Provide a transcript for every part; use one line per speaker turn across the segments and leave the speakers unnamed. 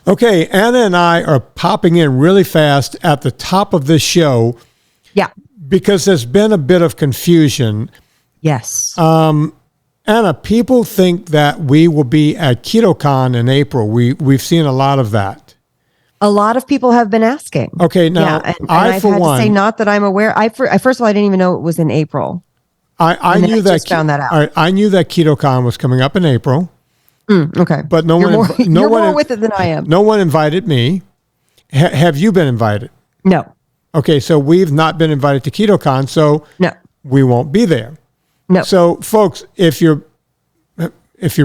Okay, Anna and I are popping in really fast at the top of this show.
Yeah.
Because there's been a bit of confusion.
Yes.
Anna, people think that we will be at KetoCon in April. We've seen a lot of that.
A lot of people have been asking.
Okay, now
and
I've had
to say, not that I'm aware. First of all, I didn't even know it was in April.
I knew that.
Found that out.
All right, I knew that KetoCon was coming up in April.
Okay,
but
you're more with it than I am.
No one invited me. Have you been invited?
No.
Okay, so we've not been invited to KetoCon, so
no,
we won't be there.
No.
So, folks, if you're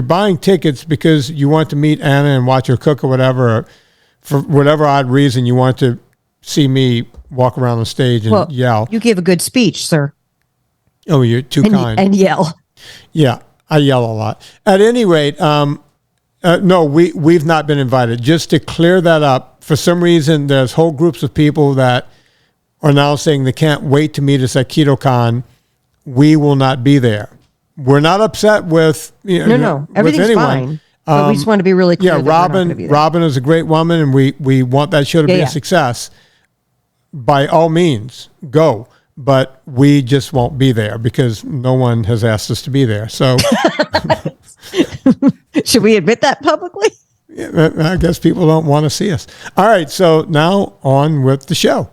buying tickets because you want to meet Anna and watch her cook or whatever, or for whatever odd reason you want to see me walk around the stage and yell.
You give a good speech, sir.
Oh, you're too kind.
And yell.
Yeah, I yell a lot. At any rate, no, we've not been invited. Just to clear that up, for some reason, there's whole groups of people that are now saying they can't wait to meet us at KetoCon. We will not be there. We're not upset with
No, everything's fine. But we just want to be really clear.
Yeah, Robin is a great woman, and we want that show to be a success. By all means, go. But we just won't be there because no one has asked us to be there. So,
should we admit that publicly?
Yeah, I guess people don't want to see us. All right, so now on with the show.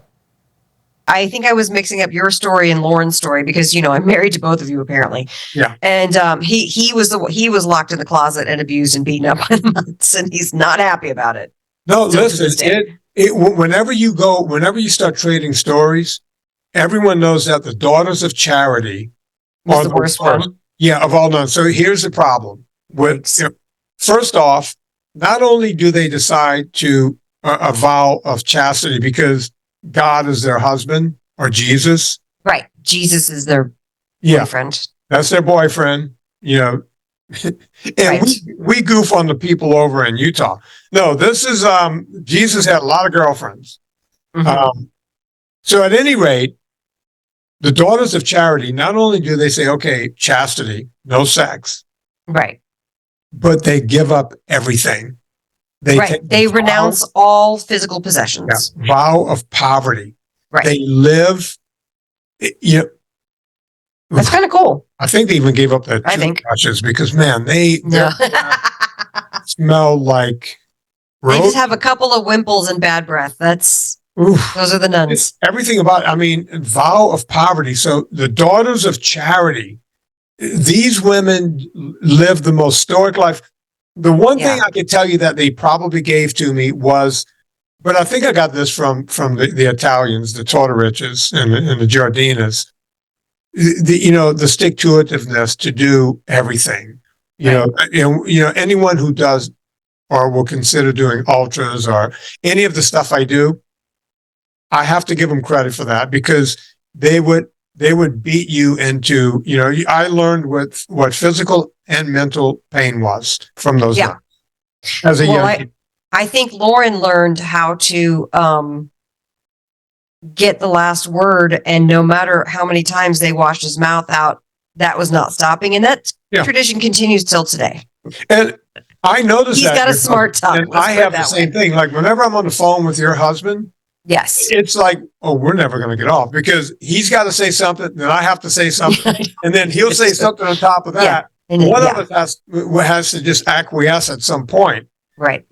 I think I was mixing up your story and Lauren's story because, I'm married to both of you apparently.
Yeah.
And he was locked in the closet and abused and beaten up by months, and he's not happy about it.
No, listen, whenever you start trading stories, everyone knows that the Daughters of Charity
was the worst one.
Yeah, of all known. So here's the problem. First off, not only do they decide to a vow of chastity because God is their husband or Jesus.
Right. Jesus is their boyfriend.
That's their boyfriend, And we goof on the people over in Utah. No, this is, Jesus had a lot of girlfriends. Mm-hmm. So at any rate, the Daughters of Charity, not only do they say, okay, chastity, no sex.
Right.
But they give up everything.
They renounce all physical possessions.
Yeah, vow of poverty.
Right.
They live.
That's kind of cool.
I think they even gave up their toothbrushes because, man, they smell like
road. They just have a couple of wimples and bad breath. Those are the nuns.
It's everything about, vow of poverty. So the Daughters of Charity, these women live the most stoic life. The one thing I could tell you that they probably gave to me was, but I think I got this from the Italians, the Tortoriches and the Giardinas, the stick-to-itiveness to do everything. Anyone who does or will consider doing ultras or any of the stuff I do, I have to give them credit for that because they would beat you into, I learned what physical and mental pain was from those guys as a young kid.
I think Lauren learned how to get the last word, and no matter how many times they washed his mouth out, that was not stopping. And that tradition continues till today.
And I noticed
he's got a smart tongue.
And I have the same thing. Like whenever I'm on the phone with your husband,
yes,
it's like, oh, we're never going to get off because he's got to say something, then I have to say something, and then he'll say something on top of that.
Yeah. And
one of us has to just acquiesce at some point.
Right.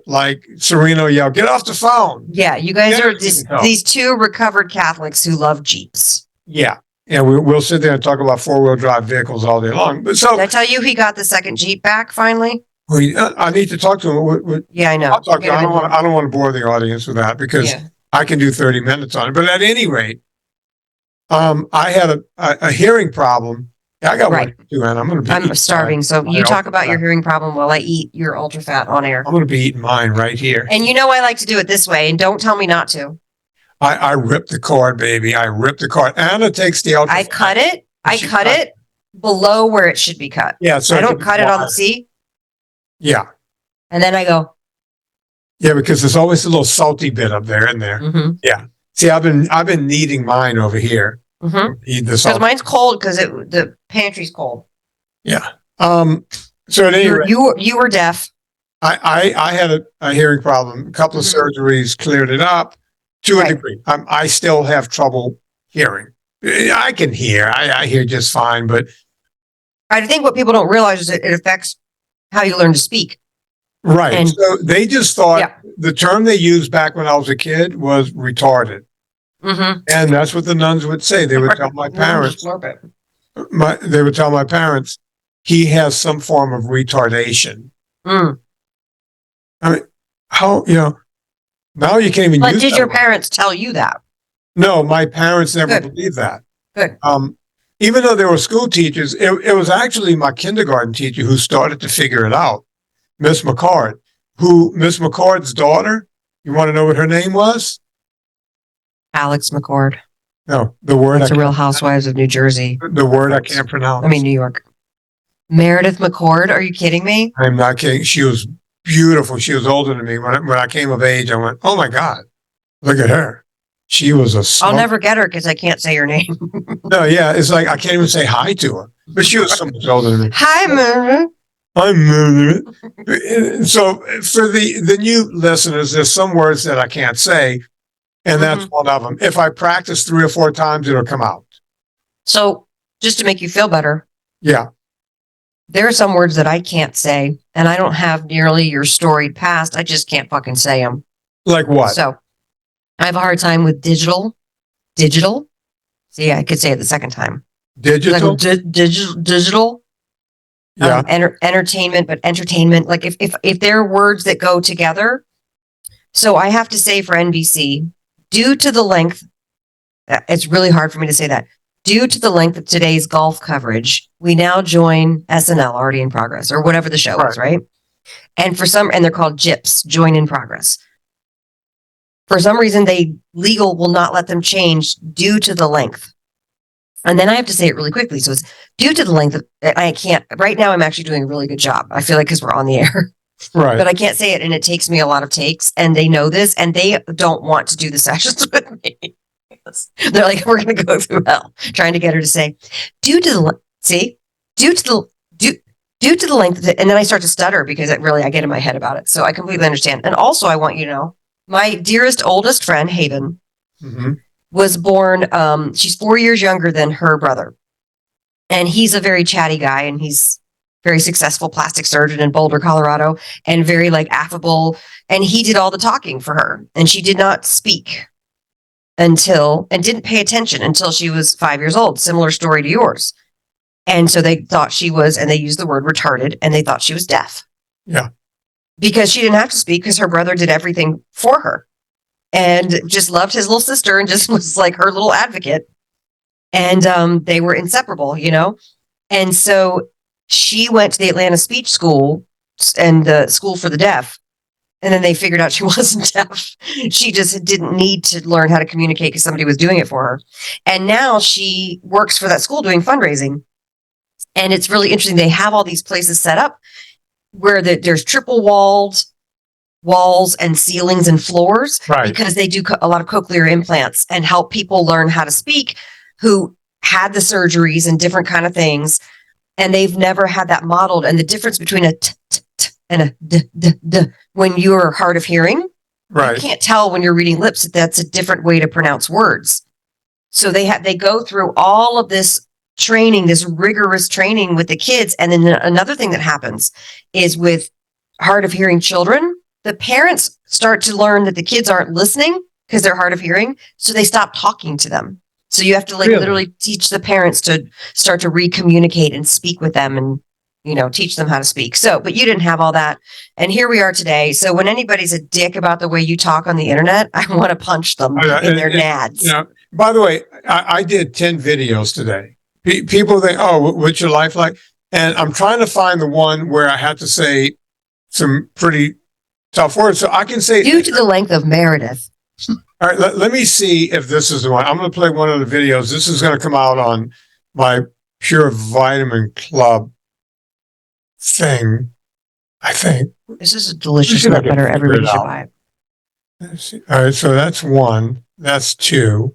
Like Sereno yelled, get off the phone.
Yeah, you guys are these two recovered Catholics who love Jeeps.
Yeah. And we'll sit there and talk about four-wheel drive vehicles all day long. But so,
did I tell you he got the second Jeep back finally?
I need to talk to him.
Yeah, I know.
I'll talk to him. I don't want to bore the audience with that because I can do 30 minutes on it. But at any rate, I had a hearing problem. Yeah, I got one too, and
I'm starving. So you talk about your hearing problem while I eat your ultra fat on air.
I'm going to be eating mine right here.
And I like to do it this way, and don't tell me not to.
I rip the cord, baby. I rip the cord. Anna takes the ultra.
I cut it below where it should be cut.
Yeah, so
I don't cut it on the C.
Yeah.
And then I go.
Yeah, because there's always a little salty bit up there in there.
Mm-hmm.
Yeah. See, I've been kneading mine over here.
Mm-hmm. Because mine's cold because the pantry's cold.
Yeah. So at any rate,
you were deaf.
I had a hearing problem. A couple of surgeries cleared it up to a degree. I still have trouble hearing. I can hear. I hear just fine, but
I think what people don't realize is it affects how you learn to speak.
right.
And-
So they just thought the term they used back when I was a kid was retarded.
Mm-hmm.
And that's what the nuns would say. They would tell my parents, they would tell my parents, he has some form of retardation.
Mm.
I mean, how, now you can't even
But
use
did
that
your
word.
parents tell you that?
No, my parents never
Good.
believed that.
Good.
Even though they were school teachers, it was actually my kindergarten teacher who started to figure it out. Miss McCord, Miss McCord's daughter, you want to know what her name was?
Alex McCord.
No, the word
It's a Real Housewives of New Jersey.
the word I can't pronounce.
I mean, New York. Meredith McCord. Are you kidding me?
I'm not kidding. She was beautiful. She was older than me. When I came of age, I went, oh my God, look at her. She was a
I'll never get her because I can't say her name.
No, yeah. It's like, I can't even say hi to her, but she was so much older than me.
Hi, Meredith.
I'm moving. So for the new listeners, there's some words that I can't say, and that's one of them. If I practice 3 or 4 times, it'll come out.
So just to make you feel better,
Yeah.
there are some words that I can't say, and I don't have nearly your storied past. I just can't fucking say them.
Like what?
So I have a hard time with digital. Digital. See, I could say it the second time.
Digital?
Like, digital.
Yeah.
Entertainment, but entertainment. Like if there are words that go together. So I have to say for NBC, due to the length, it's really hard for me to say that. Due to the length of today's golf coverage, we now join SNL, already in progress, or whatever the show is, right? And they're called JIPs, join in progress. For some reason, legal will not let them change due to the length. And then I have to say it really quickly. So it's due to the length of, I can't, right now I'm actually doing a really good job. I feel like because we're on the air.
Right.
But I can't say it, and it takes me a lot of takes, and they know this, and they don't want to do the sessions with me. They're like, we're going to go through hell trying to get her to say, due to the length of it. And then I start to stutter because I get in my head about it. So I completely understand. And also I want you to know, my dearest, oldest friend, Haven, was born, she's 4 years younger than her brother. And he's a very chatty guy, and he's very successful plastic surgeon in Boulder, Colorado, and very affable. And he did all the talking for her, and she did not speak and didn't pay attention until she was 5 years old. Similar story to yours. And so they thought and they used the word retarded, and they thought she was deaf.
Yeah.
Because she didn't have to speak because her brother did everything for her and just loved his little sister and just was like her little advocate. And they were inseparable, And so she went to the Atlanta Speech School and the School for the Deaf. And then they figured out she wasn't deaf. She just didn't need to learn how to communicate because somebody was doing it for her. And now she works for that school doing fundraising. And it's really interesting. They have all these places set up where there's triple walls and ceilings and floors, because they do a lot of cochlear implants and help people learn how to speak who had the surgeries and different kind of things. And they've never had that modeled. And the difference between a t, t, t and a d, d, d, when you're hard of hearing, you can't tell when you're reading lips that that's a different way to pronounce words. So they go through all of this training, this rigorous training with the kids. And then another thing that happens is with hard of hearing children, the parents start to learn that the kids aren't listening because they're hard of hearing. So they stop talking to them. So you have to literally teach the parents to start to recommunicate and speak with them and, teach them how to speak. So, but you didn't have all that. And here we are today. So when anybody's a dick about the way you talk on the internet, I want to punch them in their nads.
By the way, I did 10 videos today. People think, oh, what's your life like? And I'm trying to find the one where I had to say some pretty tough words. So I can say,
due to the length of Meredith.
All right, let me see if this is the one. I'm going to play one of the videos. This is going to come out on my Pure Vitamin Club thing, I think.
This is a delicious nut butter. Everybody should buy it.
Let's see. All right, so that's one. That's two.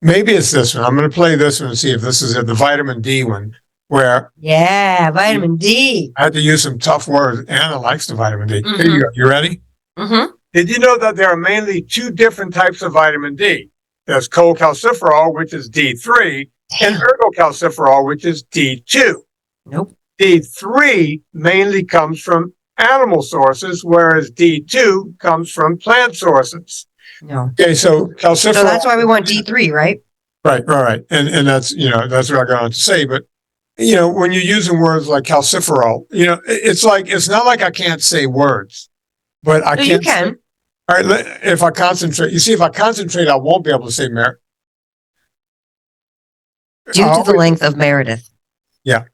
Maybe it's this one. I'm going to play this one and see if this is it, the vitamin D one. where
Yeah, vitamin D.
I had to use some tough words. Anna likes the vitamin D. Here you go. You ready?
Mm-hmm.
Did you know that there are mainly two different types of vitamin D? There's cholecalciferol, which is D3, and ergocalciferol, which is D2.
Nope.
D3 mainly comes from animal sources, whereas D2 comes from plant sources.
No.
Okay, so calciferol.
So that's why we want D3, right?
Right. And that's, that's what I got on to say. But, when you're using words like calciferol, it's not like I can't say words, but I
No,
can't.
you can.
All right, if I concentrate, if I concentrate, I won't be able to say Mer.
Due to the length of Meredith.
Yeah.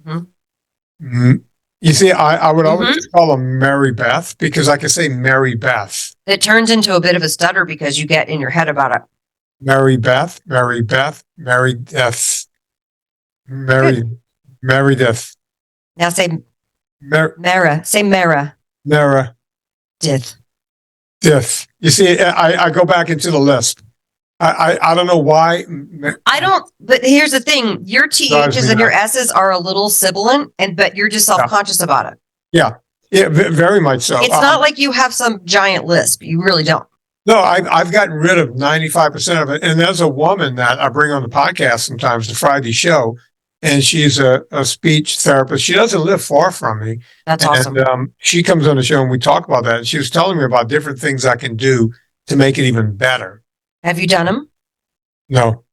Mm-hmm.
You see, I would always just call her Mary Beth because I could say Mary Beth.
It turns into a bit of a stutter because you get in your head about it.
Mary Beth, Mary Beth, Mary Death, Mary Death.
Now say
Mara.
Say Mara.
Mara.
Dith.
Diff. You see, I go back into the list. I don't know why.
I don't, but here's the thing. Your THs and your S's are a little sibilant, but you're just self-conscious about it.
Yeah, very much so.
It's not like you have some giant lisp. You really don't.
No, I've gotten rid of 95% of it. And there's a woman that I bring on the podcast sometimes, the Friday show, and she's a speech therapist. She doesn't live far from me.
That's awesome.
And she comes on the show and we talk about that. And she was telling me about different things I can do to make it even better.
Have you done them?
No.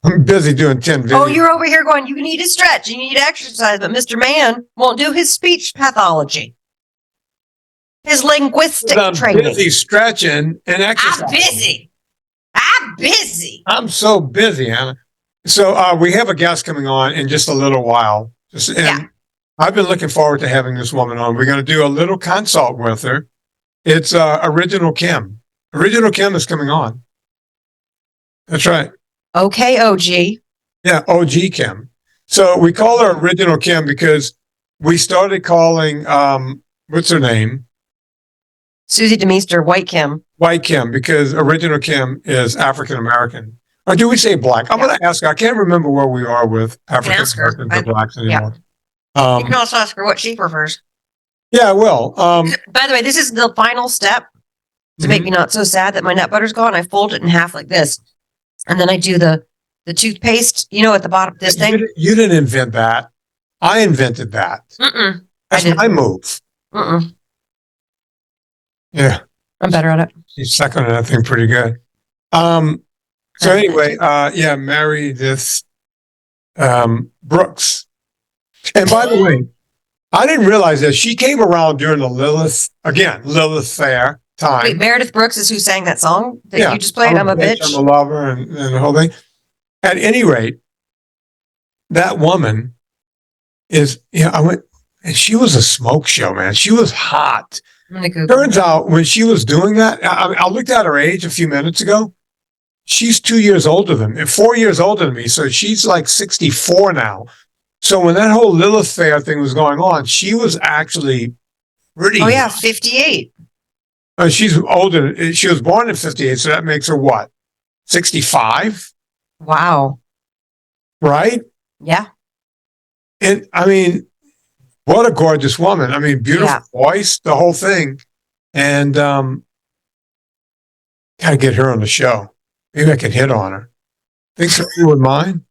I'm busy doing 10 videos.
Oh, you're over here going, you need to stretch, you need to exercise, but Mr. Man won't do his speech pathology. His linguistic training.
I'm busy stretching and exercising.
I'm busy.
I'm so busy, Anna. So we have a guest coming on in just a little while. I've been looking forward to having this woman on. We're going to do a little consult with her. It's Original Kim. Original Kim is coming on. That's right.
Okay, OG.
Yeah, OG Kim. So we call her Original Kim because we started calling, what's her name?
Susie DeMeester, White Kim.
White Kim, because Original Kim is African-American. Or do we say black? I'm going to ask her. I can't remember where we are with African-Americans or blacks anymore.
You can also ask her what she prefers.
Yeah, I will.
By the way, this is the final step to make me not so sad that my nut butter's gone. I fold it in half like this. And then I do the toothpaste, at the bottom of this thing.
You didn't invent that. I invented that. That's my move. Yeah.
I'm better at it.
She's second on that thing pretty good. So anyway, marry this Brooks. And by the way, I didn't realize that she came around during the Lilith Fair time.
Wait, Meredith Brooks is who sang that song that you just played? I'm a bitch.
I'm a lover and the whole thing. At any rate, that woman is, I went, and she was a smoke show, man. She was hot. Turns out when she was doing that, I looked at her age a few minutes ago. She's 4 years older than me. So she's like 64 now. So when that whole Lilith Fair thing was going on, she was actually pretty.
Oh yeah, 58.
She's older. She was born in 58. So that makes her what? 65?
Wow.
Right?
Yeah.
And I mean, what a gorgeous woman. I mean, beautiful voice, the whole thing. And gotta get her on the show. Maybe I could hit on her. Think Serena would mind?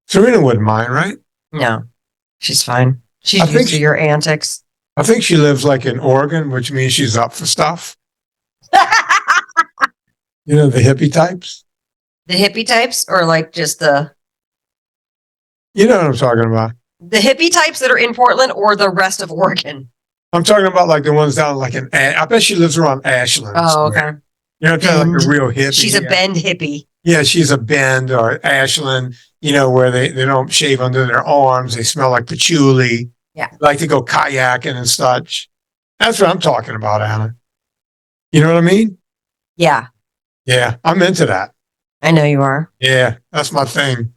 Serena wouldn't mind, right?
No, she's fine. She's used to your antics.
I think she lives like in Oregon, which means she's up for stuff. The hippie types?
The hippie types, or like just the...
You know what I'm talking about.
The hippie types that are in Portland or the rest of Oregon?
I'm talking about like the ones down like in, I bet she lives around Ashland.
Oh, okay.
Kind of like a real hippie.
She's a Bend hippie.
Yeah, she's a Bend or Ashland, where they don't shave under their arms. They smell like patchouli.
Yeah.
Like to go kayaking and such. That's what I'm talking about, Anna. You know what I mean?
Yeah.
Yeah, I'm into that.
I know you are.
Yeah, that's my thing.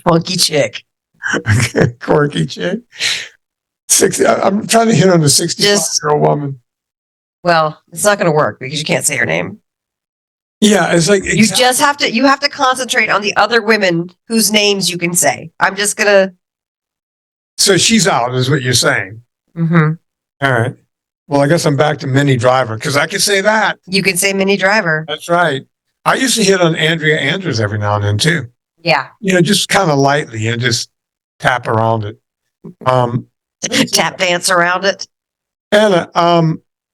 Funky chick.
Quirky chick. 60. I'm trying to hit on the 65-year-old woman.
Well, it's not going to work because you can't say her name.
Yeah, it's like
You just have to concentrate on the other women whose names you can say. I'm just gonna.
So she's out, is what you're saying.
Mm-hmm.
All right. Well, I guess I'm back to Mini Driver because I can say that.
You can say Mini Driver.
That's right. I used to hit on Andrea Andrews every now and then too.
Yeah.
Just kind of lightly and just tap around it.
Tap dance around it.
Anna,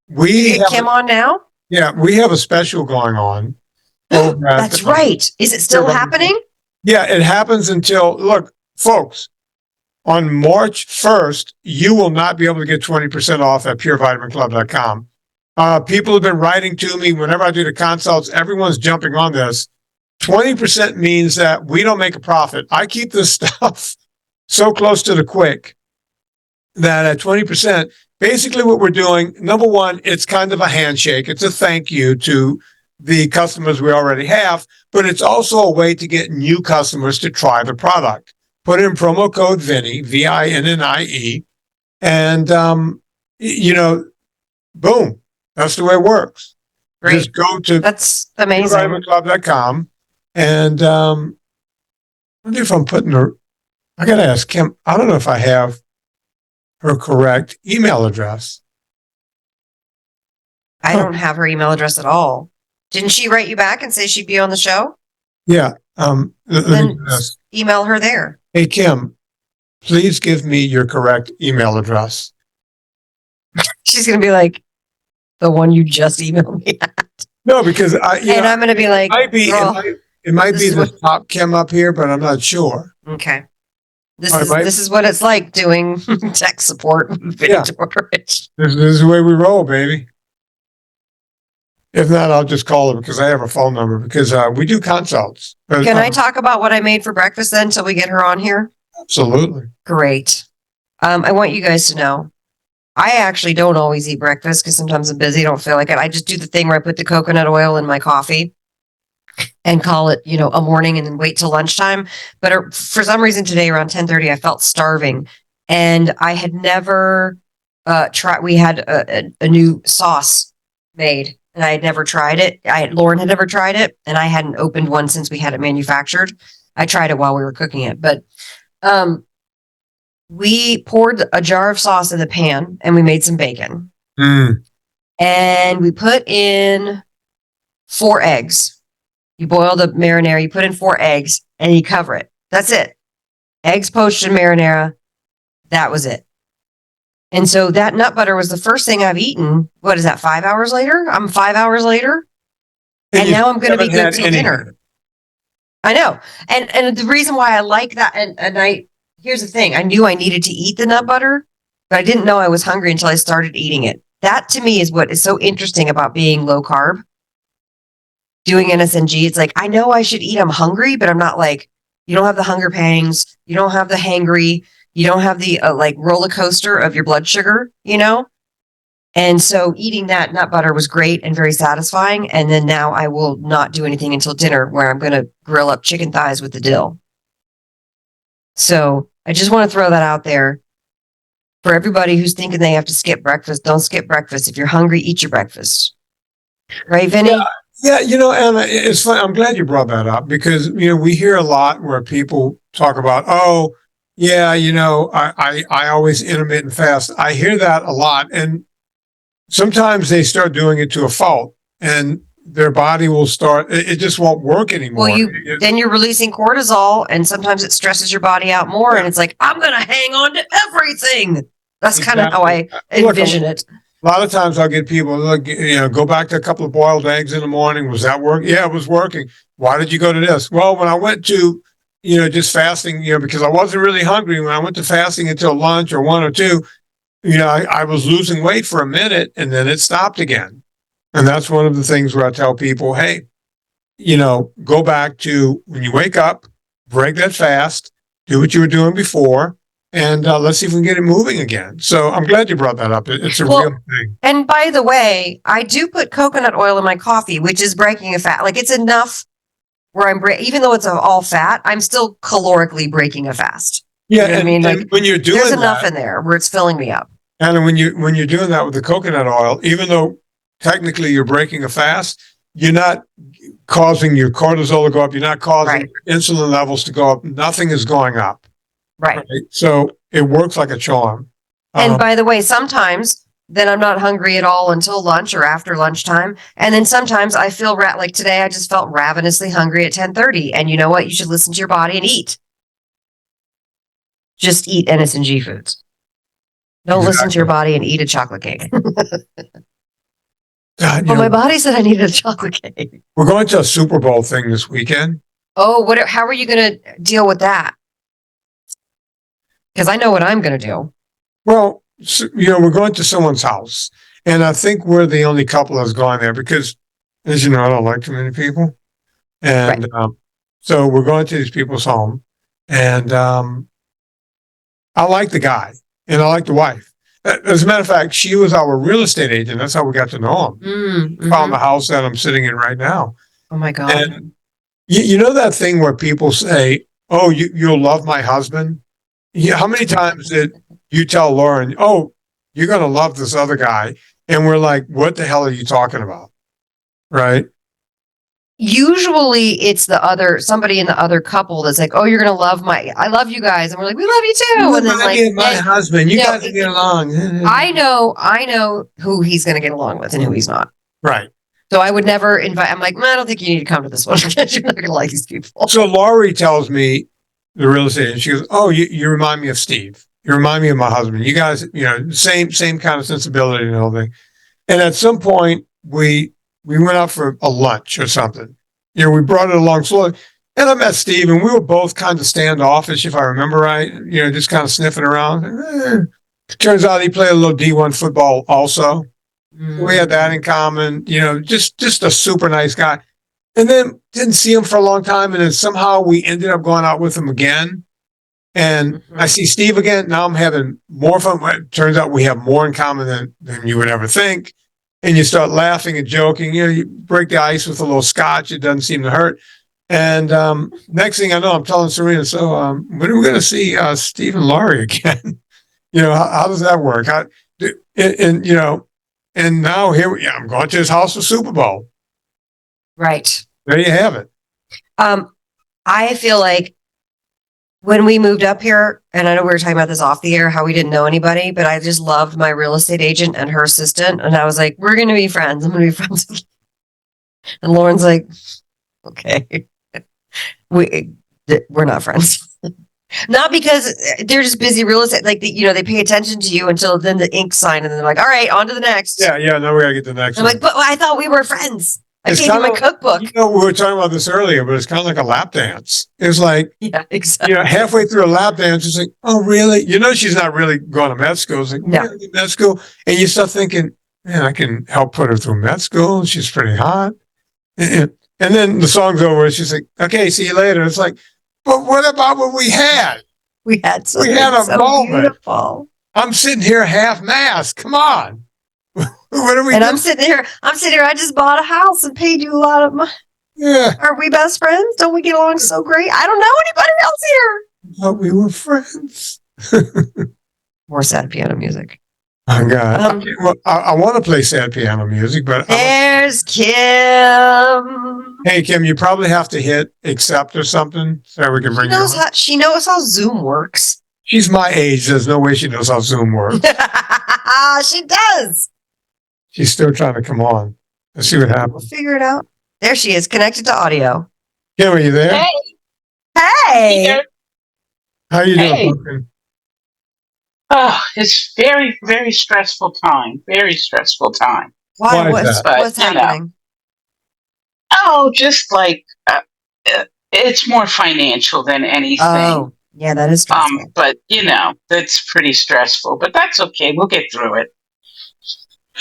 we
Get Kim on now?
yeah, we have a special going on. over at,
That's right. Is it still happening?
Yeah, it happens until, look, folks, on March 1st, you will not be able to get 20% off at purevitaminclub.com. People have been writing to me whenever I do the consults. Everyone's jumping on this. 20% means that we don't make a profit. I keep this stuff so close to the quick that at 20%, basically what we're doing, number one, it's kind of a handshake. It's a thank you to the customers we already have, but it's also a way to get new customers to try the product. Put in promo code Vinnie, VINNIE, and, boom. That's the way it works.
Great.
Just go to
That's amazing.
purevitaminclub.com and I wonder if I'm putting I got to ask Kim, I don't know if I have her correct email address.
I don't have her email address at all. Didn't she write you back and say she'd be on the show?
Yeah. Let me
Then
do this.
email her there.
Hey, Kim, please give me your correct email address.
She's going to be like, the one you just emailed me at.
No, because
I'm going to be like,
it might be the top Kim up here, but I'm not sure.
okay. This is what it's like doing tech support with Vinnie Tortorich.
This is the way we roll, baby. If not, I'll just call her because I have her phone number because we do consults.
Can I talk about what I made for breakfast then until we get her on here?
Absolutely.
Great. I want you guys to know, I actually don't always eat breakfast because sometimes I'm busy, don't feel like it. I just do the thing where I put the coconut oil in my coffee and call it, a morning and then wait till lunchtime. But for some reason today around 10:30, I felt starving and I had never tried. We had a new sauce made and I had never tried it. Lauren had never tried it and I hadn't opened one since we had it manufactured. I tried it while we were cooking it, but we poured a jar of sauce in the pan and we made some bacon. And we put in 4 eggs. You boil the marinara, you put in 4 eggs and you cover it. That's it. Eggs poached in marinara. That was it. And so that nut butter was the first thing I've eaten. What is that? 5 hours later? I'm 5 hours later. And now I'm going to be good till dinner. I know. And the reason why I like that, and here's the thing. I knew I needed to eat the nut butter, but I didn't know I was hungry until I started eating it. That to me is what is so interesting about being low carb. Doing NSNG, it's like, I know I should eat. I'm hungry, but I'm not like, you don't have the hunger pangs. You don't have the hangry. You don't have the roller coaster of your blood sugar, And so eating that nut butter was great and very satisfying. And then now I will not do anything until dinner where I'm going to grill up chicken thighs with the dill. So I just want to throw that out there for everybody who's thinking they have to skip breakfast. Don't skip breakfast. If you're hungry, eat your breakfast. Right, Vinnie?
Yeah, Anna, it's fun. I'm glad you brought that up because, we hear a lot where people talk about, oh, yeah, I always intermittent fast. I hear that a lot. And sometimes they start doing it to a fault and their body will start, it just won't work anymore.
Well, then you're releasing cortisol and sometimes it stresses your body out more. And it's like, I'm going to hang on to everything. That's kind of how I envision it.
A lot of times I'll get people, go back to a couple of boiled eggs in the morning. Was that working? Yeah, it was working. Why did you go to this? Well, when I went to, just fasting, because I wasn't really hungry. When I went to fasting until lunch or 1 or 2, I was losing weight for a minute and then it stopped again. And that's one of the things where I tell people, hey, go back to when you wake up, break that fast, do what you were doing before. And let's see if we can get it moving again. So I'm glad you brought that up. It's a real thing.
And by the way, I do put coconut oil in my coffee, which is breaking a fast. Like it's enough where even though it's all fat, I'm still calorically breaking a fast.
Yeah, I mean, like when you're doing
there's enough in there where it's filling me up.
And when you're doing that with the coconut oil, even though technically you're breaking a fast, you're not causing your cortisol to go up. You're not causing
Right.
insulin levels to go up. Nothing is going up.
Right.
Right? So it works like a charm.
And by the way, sometimes then I'm not hungry at all until lunch or after lunchtime. And then sometimes I feel like today I just felt ravenously hungry at 10:30. And you know what? You should listen to your body and eat. Just eat NSNG Foods. Don't listen to your body and eat a chocolate cake.
God,
But my body said I needed a chocolate cake.
we're going to a Super Bowl thing this weekend.
Oh, how are you going to deal with that? Because I know what I'm going to do.
Well, we're going to someone's house, and I think we're the only couple that's gone there because, as you know, I don't like too many people, and so we're going to these people's home, and I like the guy, and I like the wife. As a matter of fact, she was our real estate agent. That's how we got to know him.
Mm-hmm.
Found the house that I'm sitting in right now.
Oh my God.
And you know that thing where people say, "Oh, you'll love my husband." Yeah, how many times did you tell Lauren, "Oh, you're going to love this other guy," and we're like, "What the hell are you talking about?" Right?
Usually it's somebody in the other couple that's like, "Oh, you're going to love I love you guys." And we're like, "We love you too." And then like,
my husband, you
no,
guys get along.
I know who he's going to get along with and who he's not.
Right.
So I would never invite, I'm like, I don't think you need to come to this one because you're not going to like these people.
So Laurie tells me, the real estate agent, she goes, "Oh, you remind me of Steve. You remind me of my husband. You guys, same kind of sensibility and everything." And at some point, we went out for a lunch or something. We brought it along slowly. And I met Steve, and we were both kind of standoffish, if I remember right. Just kind of sniffing around. Turns out he played a little D1 football also. Mm. We had that in common. Just a super nice guy. And then didn't see him for a long time, and then somehow we ended up going out with him again. And I see Steve again. Now I'm having more fun. It turns out we have more in common than you would ever think. And you start laughing and joking. You break the ice with a little scotch. It doesn't seem to hurt. And next thing I know, I'm telling Serena, "So when are we going to see Steve and Laurie again?" How does that work? And now I'm going to his house for Super Bowl.
Right.
There you have it.
I feel like when we moved up here, and I know we were talking about this off the air, how we didn't know anybody, but I just loved my real estate agent and her assistant. And I was like, "We're going to be friends. I'm going to be friends with you." And Lauren's like, "Okay." We're not friends. Not because they're just busy real estate. Like, they pay attention to you until then the ink sign, and then they're like, "All right, on to the next."
Yeah. Now we got to get the next
I'm
one.
like, "But I thought we were friends. I
It's
gave you my cookbook."
we were talking about this earlier, but it's kind of like a lap dance. It's like,
Yeah, exactly.
halfway through a lap dance, it's like, "Oh, really?" She's not really going to med school. It's like,
No.
"Really, med school?" And you start thinking, "Man, I can help put her through med school. She's pretty hot." And then the song's over. And she's like, "Okay, see you later." It's like, but what about what we had?
We had
a moment.
beautiful.
I'm sitting here half masked. Come on. What are we
And
doing?
I'm sitting here. I just bought a house and paid you a lot of money.
Yeah.
Are we best friends? Don't we get along so great? I don't know anybody else here.
But we were friends.
More sad piano music.
Oh, God. Well, I want to play sad piano music, but
There's Kim.
hey, Kim, you probably have to hit accept or something so we can bring you on.
She knows how Zoom works.
She's my age. There's no way she knows how Zoom works.
She does.
She's still trying to come on. Let's see what
We'll
happens.
figure it out. There she is, connected to audio.
Kim, are you there?
Hey.
Here.
How you doing,
Hey.
Pumpkin?
Oh, it's very, very stressful time. Very stressful time.
Why is
What's,
that?
what's
But,
happening?
Oh, just like it's more financial than anything.
Oh, yeah, that is stressful.
But that's pretty stressful. But that's okay. We'll get through it.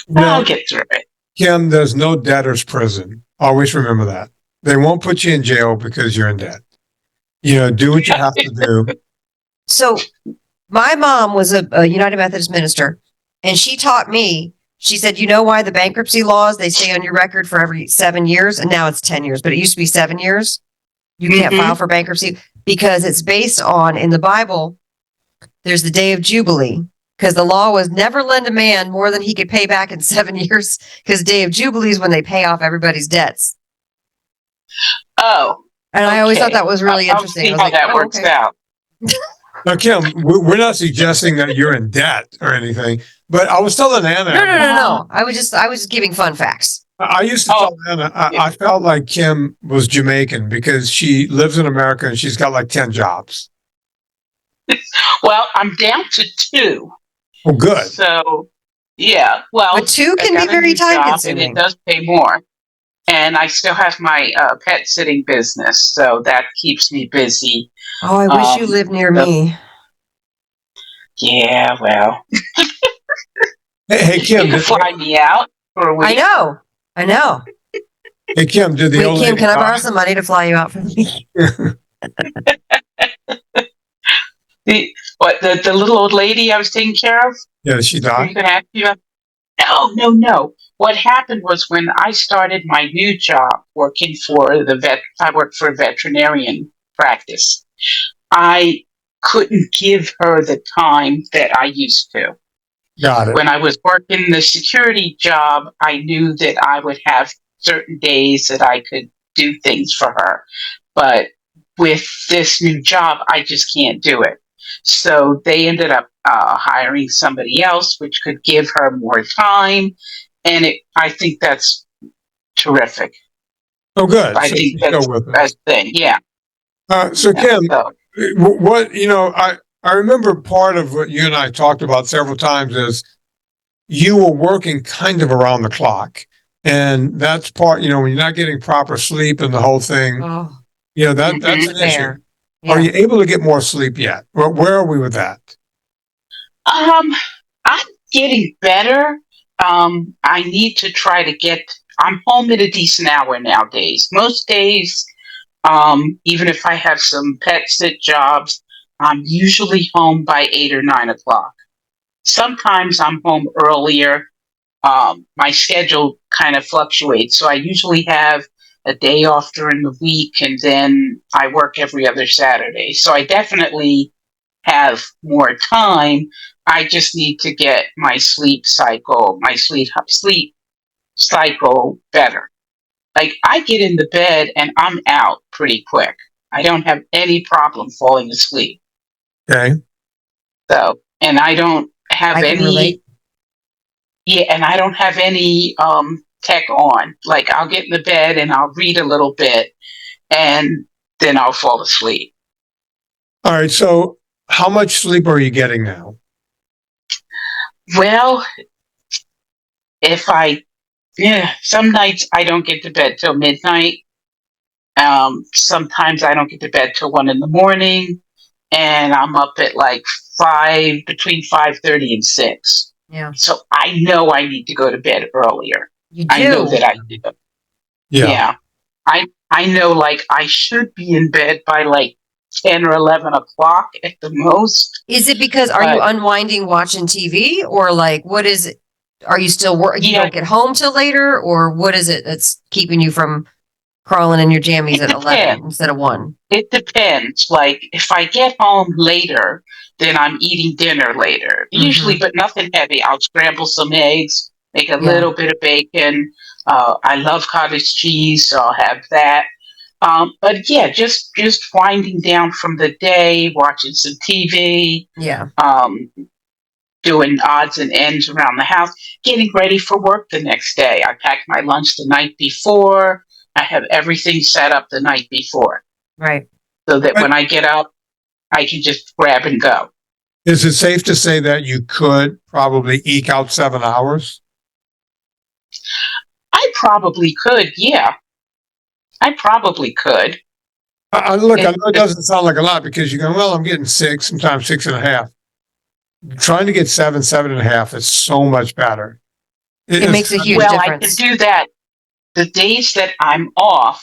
No,
I'll get through it.
Kim, there's no debtor's prison. Always remember that. They won't put you in jail because you're in debt. Do what you have to do.
So my mom was a United Methodist minister, and she taught me, she said, "You know why the bankruptcy laws, they stay on your record for every 7 years, and now it's 10 years, but it used to be 7 years. You can't file for bankruptcy because it's based on, in the Bible, there's the day of Jubilee, because the law was never lend a man more than he could pay back in 7 years, because Day of Jubilee is when they pay off everybody's debts.
Oh,
And I always thought
okay.
that was really
I'll
interesting.
see
I was
how
like,
that
oh,
works
okay.
out.
Now, Kim, we're not suggesting that you're in debt or anything, but I was telling Anna.
No. I was just giving fun facts.
I used to tell Anna, I felt like Kim was Jamaican because she lives in America and she's got like 10 jobs.
Well, I'm down to 2.
Oh, good.
So, yeah. Well,
But 2
I
can be
got a
very
new
time
job,
consuming.
and it does pay more. And I still have my pet sitting business, so that keeps me busy.
Oh, I wish you lived near me.
Yeah, well,
Hey,
you
Kim.
can fly me out for a week.
I know.
Hey, Kim, did the
Wait,
old
Kim,
lady
can I
die?
borrow some money to fly you out for the week?
The little old lady I was taking care of?
Yeah, she
Are
died.
you going to ask me about? No. What happened was when I started my new job working for I worked for a veterinarian practice. I couldn't give her the time that I used to.
Got it.
When I was working the security job, I knew that I would have certain days that I could do things for her. But with this new job, I just can't do it. So they ended up hiring somebody else, which could give her more time. And I think that's terrific.
Oh, good.
I
So
think
just
that's
go with
the
it.
best thing. Yeah.
So Kim,
So,
what, I remember part of what you and I talked about several times is you were working kind of around the clock. And that's part, when you're not getting proper sleep and the whole thing,
Oh,
that's an issue.
fair.
Are
Yeah.
you able to get more sleep yet? Where are we with that?
I'm getting better. I need to try to I'm home at a decent hour nowadays. Most days, even if I have some pet sit jobs, I'm usually home by 8 or 9 o'clock. Sometimes I'm home earlier. My schedule kind of fluctuates. So I usually have a day off during the week, and then I work every other Saturday. So I definitely have more time. I just need to get my sleep cycle better. Like, I get into bed and I'm out pretty quick. I don't have any problem falling asleep.
Okay.
So, and I don't have
I can
any.
relate.
Yeah, and I don't have any tech on. Like, I'll get in the bed and I'll read a little bit, and then I'll fall asleep.
All right. So how much sleep are you getting now?
Well, some nights I don't get to bed till midnight. Sometimes I don't get to bed till 1 a.m, and I'm up at like between 5:30 and 6.
Yeah.
So I know I need to go to bed earlier.
You do.
I know that I do. Yeah. I know, like, I should be in bed by like 10 or 11 o'clock at the most.
Is it because are you unwinding watching TV, or like what is it? Are you still working? You don't get home till later, or what is it that's keeping you from crawling in your jammies at 11 instead of 1?
It depends. Like, if I get home later, then I'm eating dinner later. Usually, but nothing heavy. I'll scramble some eggs, make a little bit of bacon. I love cottage cheese, so I'll have that. But yeah, just winding down from the day, watching some TV.
Yeah.
Doing odds and ends around the house, getting ready for work the next day. I pack my lunch the night before. I have everything set up the night before.
Right.
So that when I get up, I can just grab and go.
Is it safe to say that you could probably eke out 7 hours?
I probably could, yeah. I probably could.
Look, I know it doesn't sound like a lot because you go, well, I'm getting 6, sometimes 6.5. Trying to get 7, 7.5 is so much better.
It makes a huge difference.
I can do that. The days that I'm off,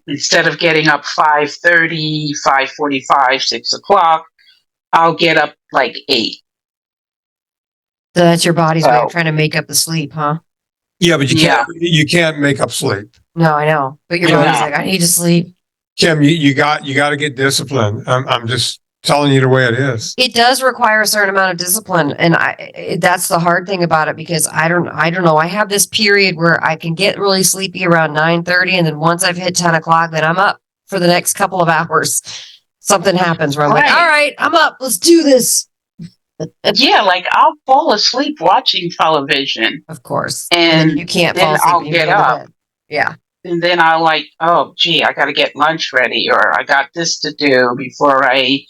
instead of getting up 5:30, 5:45, 6 o'clock, I'll get up like 8.
So that's your body's way of trying to make up the sleep, huh?
Yeah, but you can't make up sleep.
No, I know. But your body's like, I need to sleep.
Kim, you got to get disciplined. I'm just telling you the way it is.
It does require a certain amount of discipline, and that's the hard thing about it, because I don't know. I have this period where I can get really sleepy around 9:30, and then once I've hit 10 o'clock, then I'm up for the next couple of hours. Something happens where I'm like, all right, I'm up. Let's do this.
Yeah, like I'll fall asleep watching television.
Of course.
And
then you can't
then
fall asleep.
I'll
when you
get
go to
up.
bed. Yeah.
And then I'll like, oh, gee, I got to get lunch ready, or I got this to do before I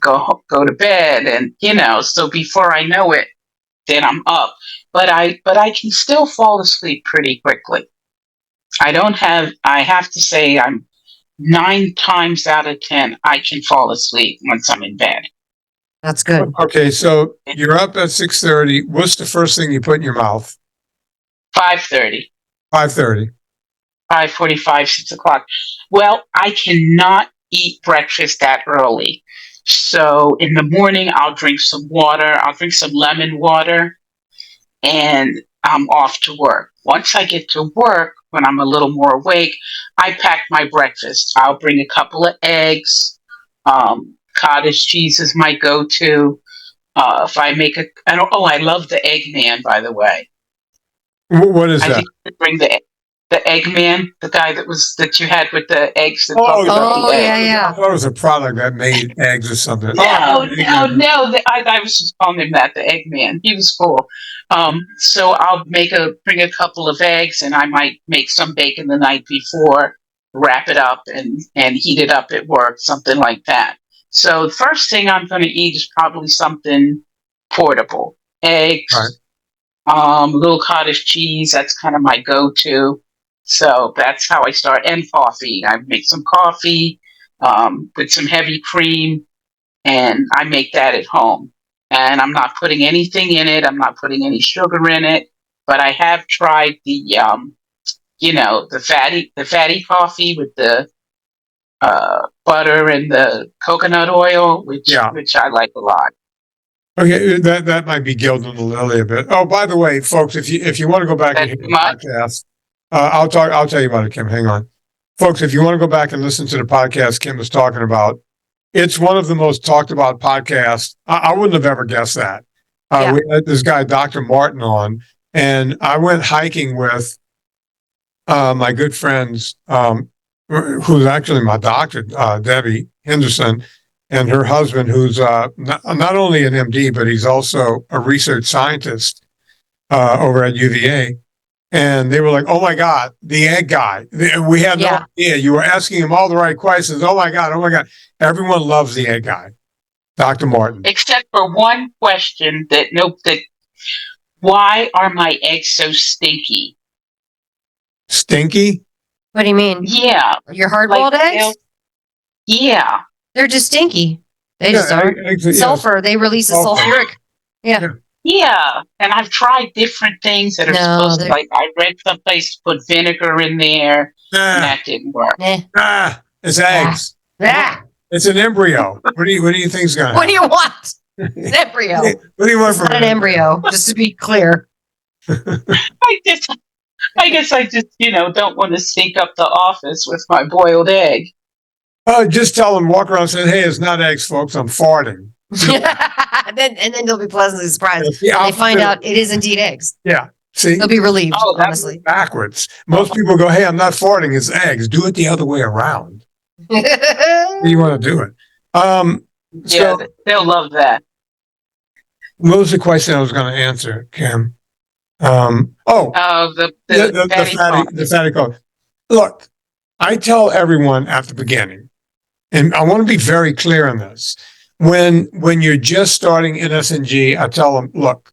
go to bed. And, so before I know it, then I'm up. But I can still fall asleep pretty quickly. I have to say I'm 9 times out of 10, I can fall asleep once I'm in bed.
That's good.
Okay, so you're up at 6:30. What's the first thing you put in your mouth?
5:30.
5:30.
5:45, 6 o'clock. Well, I cannot eat breakfast that early. So in the morning, I'll drink some water. I'll drink some lemon water, and I'm off to work. Once I get to work, when I'm a little more awake, I pack my breakfast. I'll bring a couple of eggs. Cottage cheese is my go-to. If I make I love the Eggman, by the way.
What is
I
that?
think you bring the Eggman, the guy that you had with the eggs. That
I thought it was a product that made eggs or something.
No. I was just calling him that, the Eggman. He was cool. So I'll bring a couple of eggs, and I might make some bacon the night before, wrap it up, and heat it up at work, something like that. So the first thing I'm going to eat is probably something portable. Eggs, a little cottage cheese. That's kind of my go-to. So that's how I start. And coffee. I make some coffee with some heavy cream, and I make that at home. And I'm not putting anything in it. I'm not putting any sugar in it. But I have tried the fatty coffee with the butter and the coconut oil, which I like a lot.
Okay, that might be gilding the lily a bit. Oh, by the way, folks, if you want to go back and hear the podcast, I'll tell you about it, Kim. Hang on, folks. If you want to go back and listen to the podcast Kim was talking about, it's one of the most talked about podcasts. I wouldn't have ever guessed that. We had this guy, Dr. Martin, on, and I went hiking with my good friends, who's actually my doctor, Debbie Henderson, and her husband, who's not only an MD, but he's also a research scientist over at UVA. And they were like, oh, my God, the egg guy. We had no idea. You were asking him all the right questions. Oh, my God. Oh, my God. Everyone loves the egg guy, Dr. Martin.
Except for one question that why are my eggs so stinky?
Stinky?
What do you mean?
Yeah.
Your hard-boiled eggs?
Yeah.
They're just stinky. They just are. Sulfur. They release a sulfuric. Yeah.
Yeah. And I've tried different things that are supposed to, like, I read someplace to put vinegar in there, and that didn't work.
It's eggs. It's an embryo. What do you think's going to happen?
What do you want? An embryo.
What do you want from
an embryo? Just to be clear.
I guess I just, don't want to stink up the office with my boiled egg.
Just tell them, walk around and say, hey, it's not eggs, folks. I'm farting.
and then they'll be pleasantly surprised when they find out it is indeed eggs.
Yeah. See?
They'll be relieved, honestly.
Backwards. Most people go, hey, I'm not farting. It's eggs. Do it the other way around. You want to do it.
So, they'll love that.
What was the question I was going to answer, Kim?
The
fatty coffee. Look, I tell everyone at the beginning, and I want to be very clear on this. When you're just starting NSNG, I tell them, look,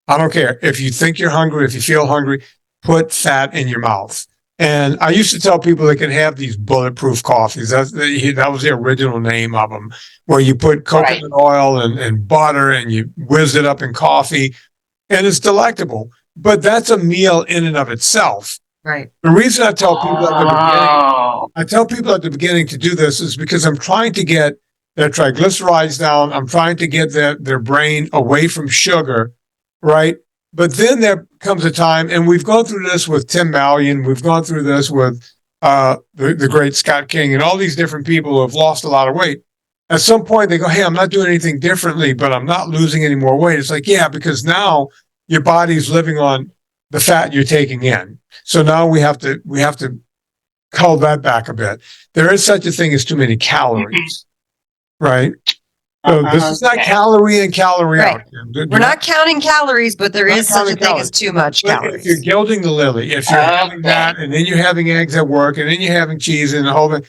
I don't care. If you think you're hungry, if you feel hungry, put fat in your mouth. And I used to tell people they could have these bulletproof coffees. That was the original name of them, where you put coconut oil and butter and you whiz it up in coffee, and it's delectable. But that's a meal in and of itself.
Right.
The reason I tell people at the beginning to do this is because I'm trying to get their triglycerides down. I'm trying to get their brain away from sugar, right? But then there comes a time, and we've gone through this with Tim Mallion, we've gone through this with the great Scott King, and all these different people who have lost a lot of weight. at some point they go, hey, I'm not doing anything differently, but I'm not losing any more weight. It's like, yeah, because now your body's living on the fat you're taking in. So now we have to cull that back a bit. There is such a thing as too many calories, right? So this is not calorie in, calorie
Right.
out.
We're not counting calories, but there
Not
is such a
counting
thing
calories.
as too much
But if
calories.
you're gilding the lily, if you're having that, and then you're having eggs at work, and then you're having cheese and the whole thing,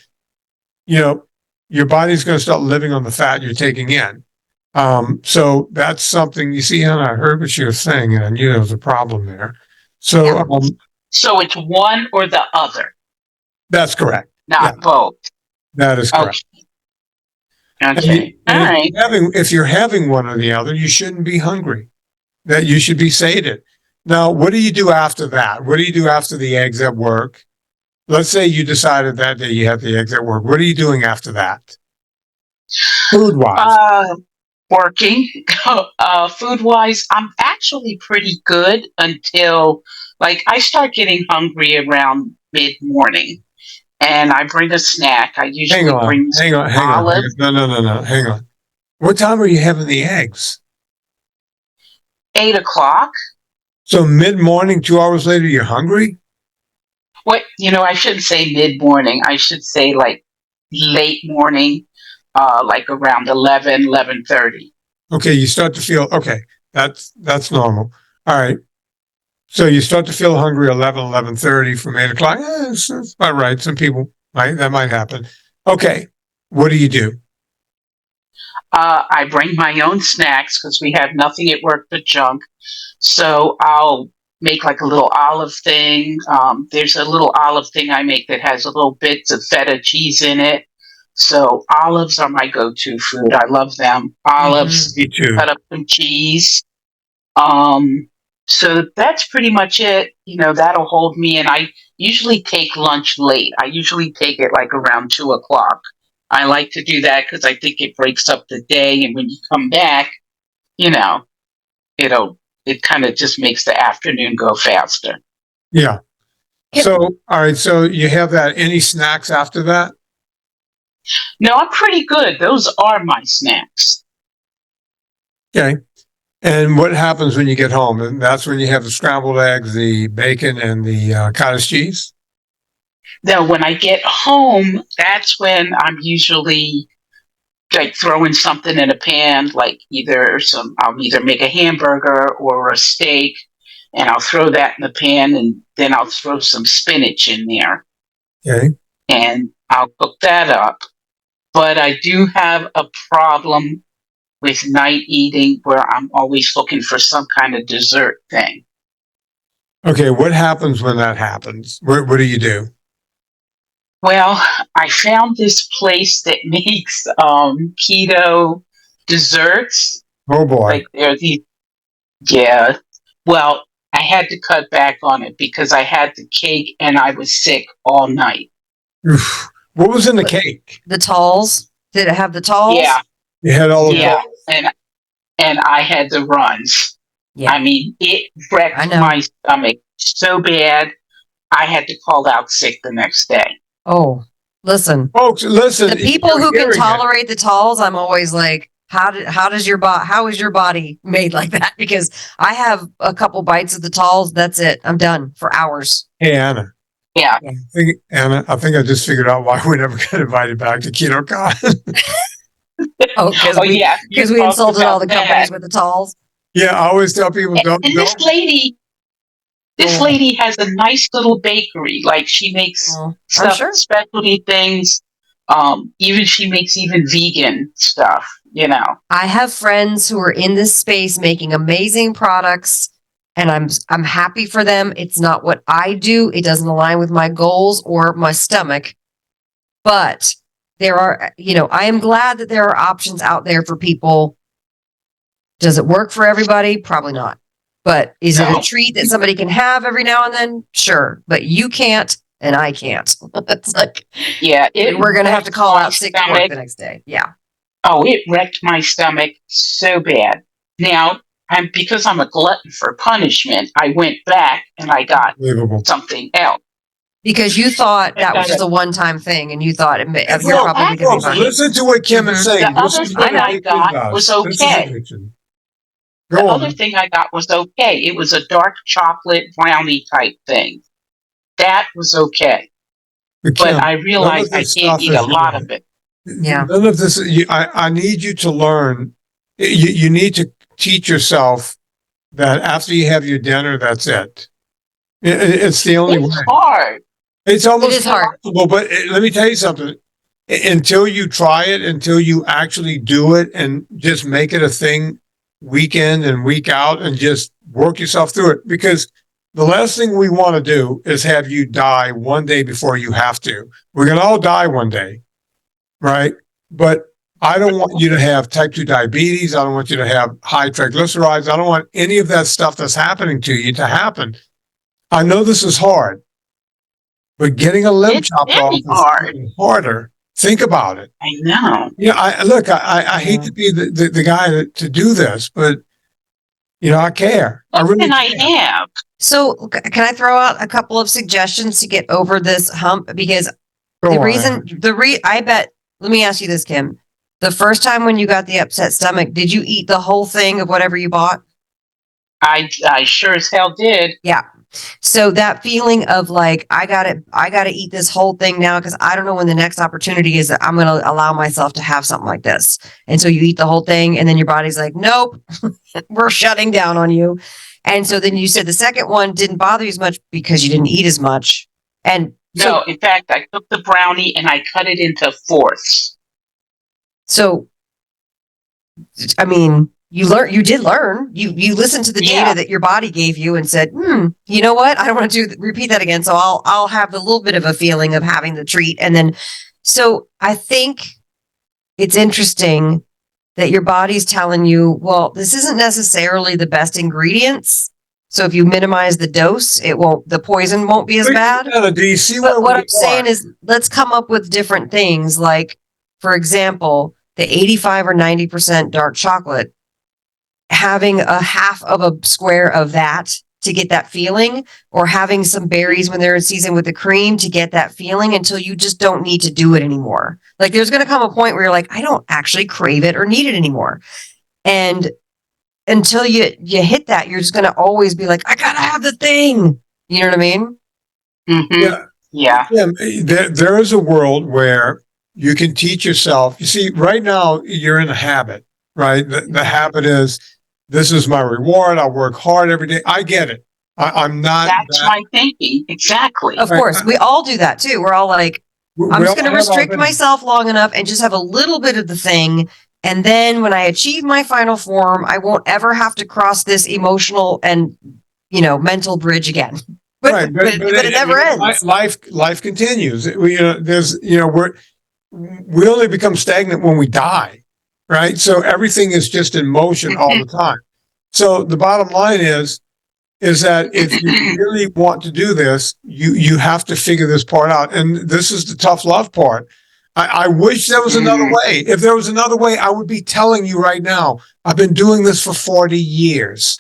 your body's going to start living on the fat you're taking in. So that's something you see, Anna, I heard what you were saying, and I knew there was a problem there. So,
Yeah.
So it's one or the other,
that's correct.
not both.
That is correct.
Okay.
And
All right.
if you're having one or the other, you shouldn't be hungry. That you should be sated. Now, what do you do after that? What do you do after the eggs at work? Let's say you decided that day you had the eggs at work. What are you doing after that? Food wise.
Working. Food wise, I'm actually pretty good until I start getting hungry around mid morning. And I bring a snack. I usually bring
hang on.
olives.
No. Hang on. What time are you having the eggs?
8 o'clock.
So mid-morning, 2 hours later, you're hungry?
What, I shouldn't say mid-morning. I should say late morning, around 11:30.
Okay, you start to feel, okay, that's normal. All right. So you start to feel hungry 11:30 from 8 o'clock. That's about right. Some people, that might happen. Okay. What do you do?
I bring my own snacks because we have nothing at work but junk. So I'll make a little olive thing. There's a little olive thing I make that has a little bits of feta cheese in it. So olives are my go-to food. I love them. Olives,
Me too.
cut up some cheese. So that's pretty much it. That'll hold me. And I usually take lunch late. I usually take it around 2 o'clock. I like to do that because I think it breaks up the day. And when you come back, it kind of just makes the afternoon go faster.
Yeah. So, all right. So you have that. Any snacks after that?
No, I'm pretty good. Those are my snacks.
Okay. And what happens when you get home? And that's when you have the scrambled eggs, the bacon, and the cottage cheese?
Now, when I get home, that's when I'm usually throwing something in a pan, I'll either make a hamburger or a steak, and I'll throw that in the pan, and then I'll throw some spinach in there.
Okay.
And I'll cook that up. But I do have a problem with night eating where I'm always looking for some kind of dessert thing.
Okay. What happens when that happens? What do you do?
Well, I found this place that makes keto desserts.
Oh boy.
They're these, yeah. Well, I had to cut back on it because I had the cake and I was sick all night.
Oof. What was in the cake?
The talls? Did it have the talls?
Yeah.
You had all of
Yeah.
those?
And I had the runs.
Yeah.
I mean, it wrecked
I know.
my stomach so bad I had to call out sick the next day.
Oh, listen.
Folks, listen.
The people who
you're
can
hearing it.
tolerate the talls, I'm always like, how is your body made like that? Because I have a couple bites of the talls. That's it. I'm done for hours.
Hey, Anna.
Yeah.
I think I just figured out why we never got invited back to KetoCon.
Oh, because we
yeah.
insulted all the companies with the talls.
Yeah, I always tell people
And this lady has a nice little bakery. She makes
I'm
stuff, specialty things. She makes even vegan stuff,
I have friends who are in this space making amazing products, and I'm happy for them. It's not what I do. It doesn't align with my goals or my stomach. But there are, I am glad that there are options out there for people. Does it work for everybody? Probably not. But is it a treat that somebody can have every now and then? Sure. But you can't, and I can't. It's we're going to have to call out sick to work the next day. Yeah.
Oh, it wrecked my stomach so bad. Now, because I'm a glutton for punishment, I went back and I got something else.
Because you thought that was just a one-time thing, and you thought you're probably going to be fine.
Listen to what Kim is saying.
The other thing I got was okay. The other thing I got was okay. It was a dark chocolate brownie type thing. That was okay. But I realized I can't eat a lot of it.
Yeah. None of this. I need you to learn. You need to teach yourself that after you have your dinner, that's it. It's the only way.
It's hard.
It's almost
hard.
impossible, but let me tell you something. Until you try it, until you actually do it and just make it a thing week in and week out and just work yourself through it. Because the last thing we want to do is have you die one day before you have to. We're going to all die one day, right? But I don't want you to have type 2 diabetes. I don't want you to have high triglycerides. I don't want any of that stuff that's happening to you to happen. I know this is hard. But getting a limb chopped off is harder. Think about it.
I know.
Yeah, I hate to be the guy to do this, but I care. I really
have.
So can I throw out a couple of suggestions to get over this hump? Because I bet, let me ask you this, Kim. The first time when you got the upset stomach, did you eat the whole thing of whatever you bought?
I sure as hell did.
Yeah. So that feeling of like, I gotta eat this whole thing now because I don't know when the next opportunity is that I'm going to allow myself to have something like this. And so you eat the whole thing and then your body's like, nope, we're shutting down on you. And so then you said the second one didn't bother you as much because you didn't eat as much. And
no, in fact, I took the brownie and I cut it into fourths.
So, I mean, you did learn. You listened to the data that your body gave you and said, you know what? I don't want to repeat that again. So I'll have a little bit of a feeling of having the treat. And then, so I think it's interesting that your body's telling you, well, this isn't necessarily the best ingredients. So if you minimize the dose, the poison won't be as bad. But what I'm saying is, let's come up with different things. Like, for example, the 85 or 90% dark chocolate, having a half of a square of that to get that feeling, or having some berries when they're in season with the cream to get that feeling until you just don't need to do it anymore. Like there's going to come a point where you're like, I don't actually crave it or need it anymore. And until you hit that, you're just going to always be like, I got to have the thing. You know what I mean?
Mm-hmm. Yeah.
There is a world where you can teach yourself. You see, right now you're in a habit, right? The habit is, this is my reward. I work hard every day. I get it. I'm not.
That's my thinking. Exactly.
Of course. We all do that too. We're all like, I'm just going to restrict myself long enough and just have a little bit of the thing. And then when I achieve my final form, I won't ever have to cross this emotional and, mental bridge again. But it never ends.
Life continues. We only become stagnant when we die. Right. So everything is just in motion all the time. So the bottom line is that if you really want to do this, you have to figure this part out. And this is the tough love part. I wish there was another way. If there was another way, I would be telling you right now, I've been doing this for 40 years.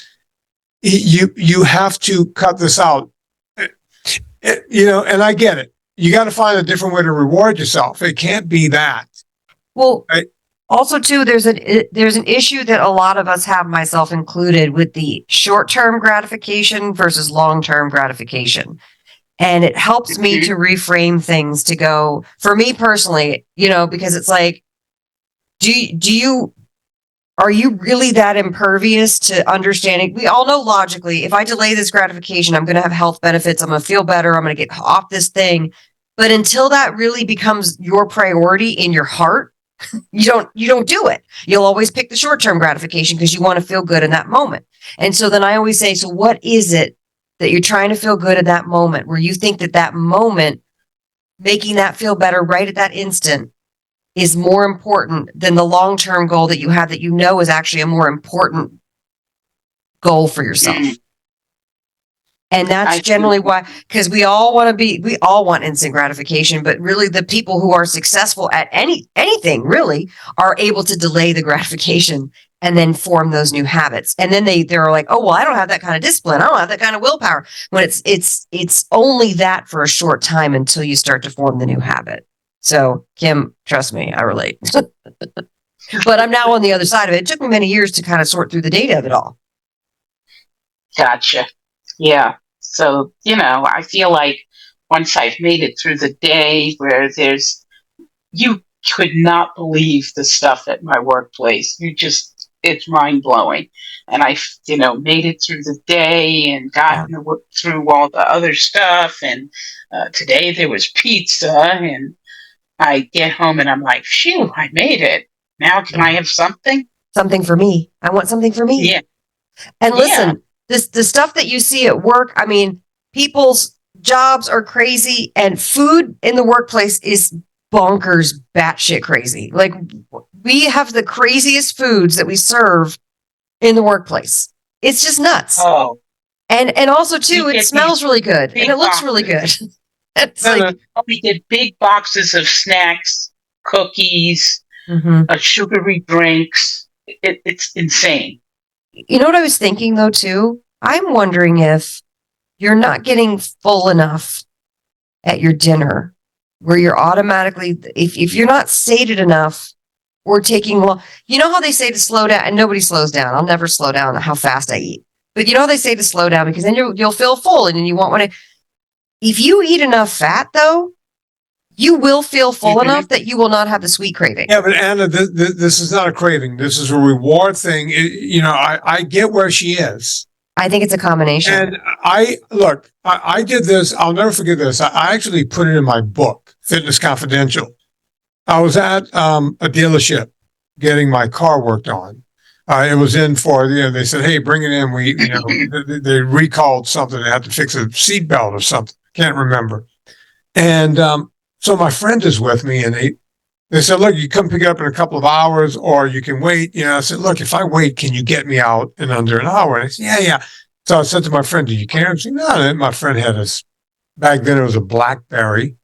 You have to cut this out. And I get it. You got to find a different way to reward yourself. It can't be that.
Well, right? Also, too, there's an issue that a lot of us have, myself included, with the short-term gratification versus long-term gratification. And it helps me to reframe things to go, for me personally, because it's like, are you really that impervious to understanding? We all know logically, if I delay this gratification, I'm going to have health benefits. I'm going to feel better. I'm going to get off this thing. But until that really becomes your priority in your heart, you don't do it. You'll always pick the short-term gratification because you want to feel good in that moment. And so then I always say, so what is it that you're trying to feel good in that moment, where you think that moment, making that feel better right at that instant, is more important than the long-term goal that you have, that is actually a more important goal for yourself. And that's generally why, because we all want instant gratification, but really the people who are successful at anything really are able to delay the gratification and then form those new habits. And then they're like, oh, well, I don't have that kind of discipline. I don't have that kind of willpower. When it's only that for a short time until you start to form the new habit. So Kim, trust me, I relate. But I'm now on the other side of it. It took me many years to kind of sort through the data of it all.
Gotcha. Yeah. So, I feel like once I've made it through the day where you could not believe the stuff at my workplace. It's mind blowing. And I, made it through the day and gotten through all the other stuff. And today there was pizza, and I get home and I'm like, phew, I made it. Now can I have something?
Something for me. I want something for me.
Yeah.
And listen, the stuff that you see at work, I mean, people's jobs are crazy, and food in the workplace is bonkers, batshit crazy. Like, we have the craziest foods that we serve in the workplace. It's just nuts.
Oh.
And also too, it smells really good and it looks really good. It's like,
we get big boxes of snacks, cookies, sugary drinks. It's insane.
you know what I was thinking though too? I'm wondering if you're not getting full enough at your dinner where you're automatically, if you're not sated enough or taking long, you know how they say to slow down, and nobody slows down. I'll never slow down how fast I eat. But you know how they say to slow down because then you'll feel full and then you won't want to. If you eat enough fat though, you will feel full enough that you will not have the sweet craving.
Yeah, but Anna, this is not a craving. This is a reward thing. I get where she is.
I think it's a combination.
And I did this. I'll never forget this. I actually put it in my book, Fitness Confidential. I was at a dealership getting my car worked on. It was in for, they said, hey, bring it in. They recalled something. They had to fix a seatbelt or something. Can't remember. And so my friend is with me, and they said, look, you come pick it up in a couple of hours or you can wait. I said, look, if I wait, can you get me out in under an hour? And I said, yeah. So I said to my friend, do you care? He said, no. My friend had back then it was a BlackBerry.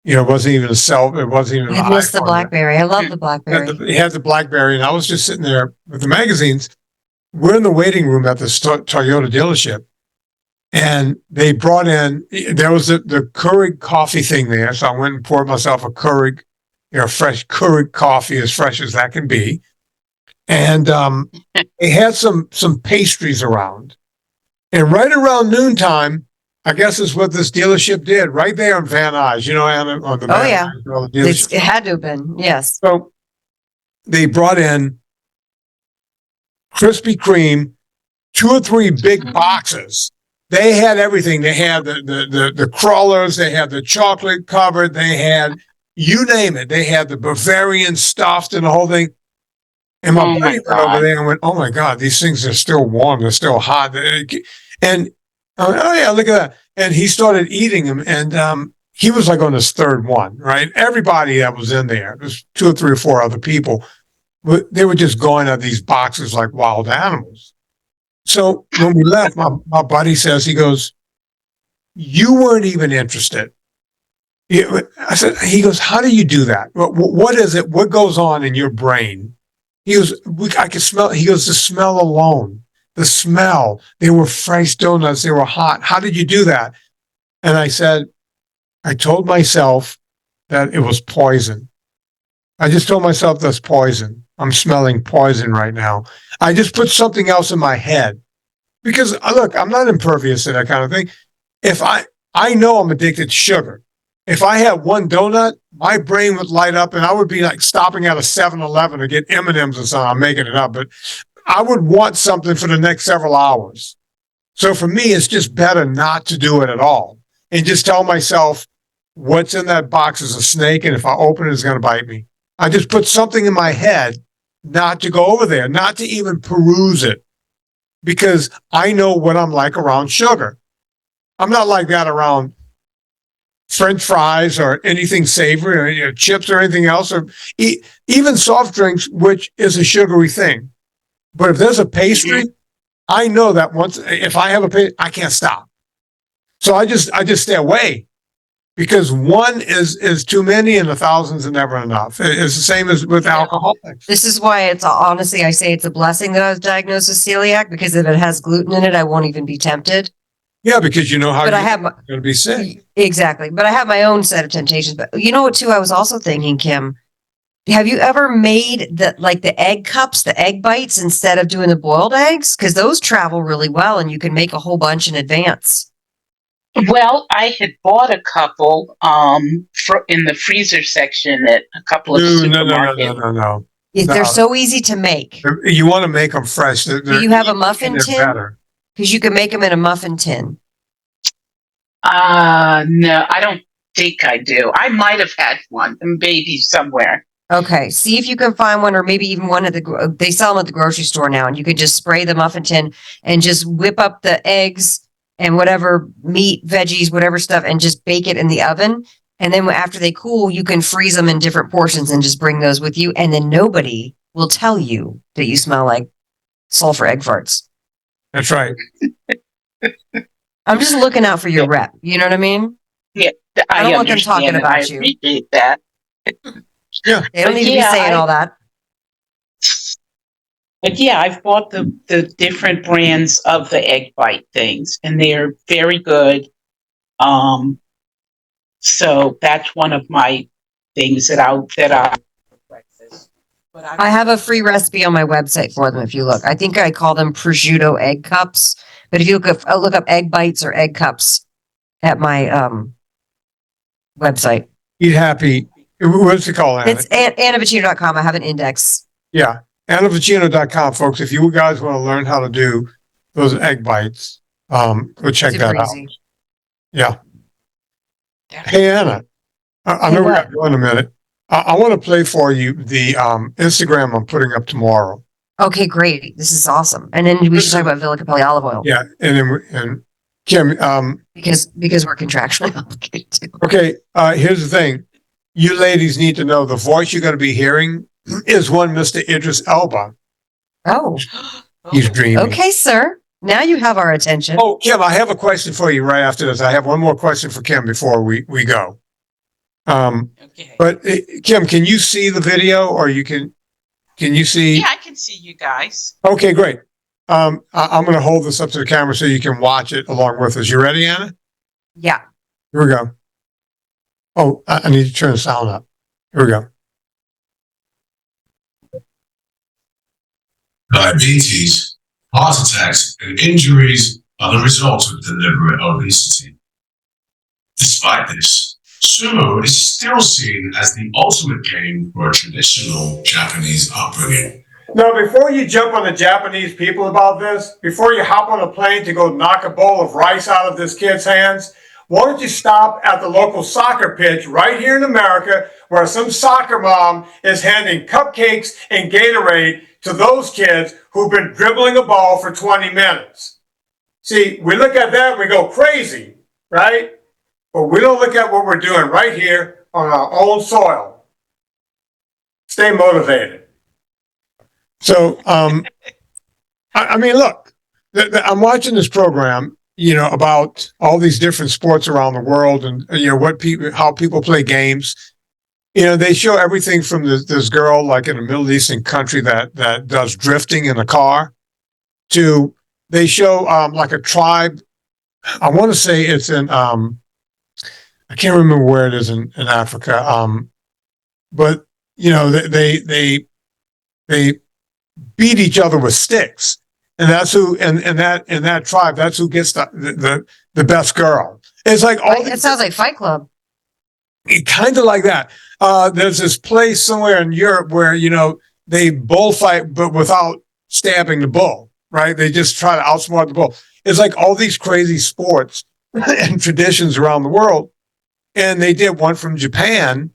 It wasn't even it wasn't even
I miss the BlackBerry. I love the BlackBerry.
He had the BlackBerry, and I was just sitting there with the magazines. We're in the waiting room at the Toyota dealership, and they brought in, there was the Keurig coffee thing there. So I went and poured myself a Keurig, fresh Keurig coffee, as fresh as that can be. And they had some pastries around. And right around noontime, I guess is what this dealership did, right there on Van Nuys, Anna, on the Van Nuys,
it had to have been, yes.
So they brought in Krispy Kreme, 2 or 3 big boxes. They had everything. They had the crawlers, they had the chocolate covered, they had, you name it. They had the Bavarian stuffed and the whole thing. And my buddy went over there and went, oh my God, these things are still warm. They're still hot. And I went, oh yeah, look at that. And he started eating them. And he was like on his 3rd one, right? Everybody that was in there, there's 2 or 3 or 4 other people, but they were just going at these boxes like wild animals. So when we left, my buddy says, he goes, you weren't even interested. I said, he goes, how do you do that? What is it? What goes on in your brain? He goes, I can smell. He goes, the smell alone, the smell. They were fresh donuts. They were hot. How did you do that? And I said, I told myself that it was poison. I just told myself that's poison. I'm smelling poison right now. I just put something else in my head because look, I'm not impervious to that kind of thing. If I know I'm addicted to sugar. If I had one donut, my brain would light up and I would be like stopping at a 7-Eleven to get M&Ms or something. I'm making it up, but I would want something for the next several hours. So for me, it's just better not to do it at all and just tell myself what's in that box is a snake. And if I open it, it's going to bite me. I just put something in my head not to go over there, not to even peruse it because I know what I'm like around sugar. I'm not like that around French fries or anything savory or chips or anything else, or even soft drinks, which is a sugary thing. But if there's a pastry, I know that if I have a pastry, I can't stop. So I just stay away. because one is too many and 1,000s are never enough. It's the same as with alcoholics.
This is why it's honestly, I say it's a blessing that I was diagnosed with celiac, because if it has gluten in it, I won't even be tempted.
Yeah, because you know how
But I
you're
have
going to be sick.
exactly. But I have my own set of temptations. But you know what, too? I was also thinking, Kim, have you ever made the egg cups, the egg bites, instead of doing the boiled eggs? Because those travel really well, and you can make a whole bunch in advance.
Well, I had bought a couple in the freezer section at a couple of supermarkets.
No.
They're so easy to make.
You want to make them fresh.
Do you have a muffin
they're
tin?
better.
Because you can make them in a muffin tin.
No, I don't think I do. I might have had one, maybe somewhere.
Okay, see if you can find one, or maybe even one they sell them at the grocery store now, and you can just spray the muffin tin and just whip up the eggs and whatever meat, veggies, whatever stuff, and just bake it in the oven. And then after they cool, you can freeze them in different portions and just bring those with you. And then nobody will tell you that you smell like sulfur egg farts.
That's right.
I'm just looking out for your rep. You know what I mean?
Yeah,
I don't want them talking about you.
I appreciate that.
Yeah.
They don't need to be saying all that.
But yeah, I've bought the different brands of the egg bite things, and they're very good. So that's one of my things that I breakfast. But
I have a free recipe on my website for them if you look. I think I call them prosciutto egg cups. But if you look up egg bites or egg cups at my website.
Eat happy. What's it called, Anna?
It's annavicino.com. I have an index.
Yeah. AnnaVicino.com, folks. If you guys want to learn how to do those egg bites, go check
Super
that out.
easy.
Yeah. Hey, Anna, I know we got to go in a minute. I want to play for you the Instagram I'm putting up tomorrow.
Okay, great. This is awesome. And then we should talk about Villa Capelli olive oil.
Yeah. And Kim,
because we're contractually obligated to.
okay, here's the thing. You ladies need to know the voice you're going to be hearing is one Mr. Idris Elba.
Oh.
He's dreaming.
Okay, sir. Now you have our attention.
Oh, Kim, I have a question for you right after this. I have one more question for Kim before we go.
okay.
But Kim, can you see the video, or can you see?
Yeah, I can see you guys.
Okay, great. I'm going to hold this up to the camera so you can watch it along with us. You ready, Anna?
Yeah.
Here we go. Oh, I need to turn the sound up. Here we go.
Diabetes, heart attacks, and injuries are the result of deliberate obesity. Despite this, sumo is still seen as the ultimate game for a traditional Japanese upbringing.
Now, before you jump on the Japanese people about this, before you hop on a plane to go knock a bowl of rice out of this kid's hands, why don't you stop at the local soccer pitch right here in America, where some soccer mom is handing cupcakes and Gatorade to those kids who've been dribbling a ball for 20 minutes. See, we look at that, we go crazy, right? But we don't look at what we're doing right here on our own soil. Stay motivated. So, I mean, look, I'm watching this program, about all these different sports around the world, and how people play games. They show everything from this girl like in a Middle Eastern country that does drifting in a car, to they show like a tribe. I want to say it's in I can't remember where it is in Africa. But they beat each other with sticks. And that's who, and that tribe, that's who gets the best girl. It's like
It sounds like Fight Club.
Kind of like that. There's this place somewhere in Europe where, they bullfight, but without stabbing the bull, right? They just try to outsmart the bull. It's like all these crazy sports and traditions around the world. And they did one from Japan,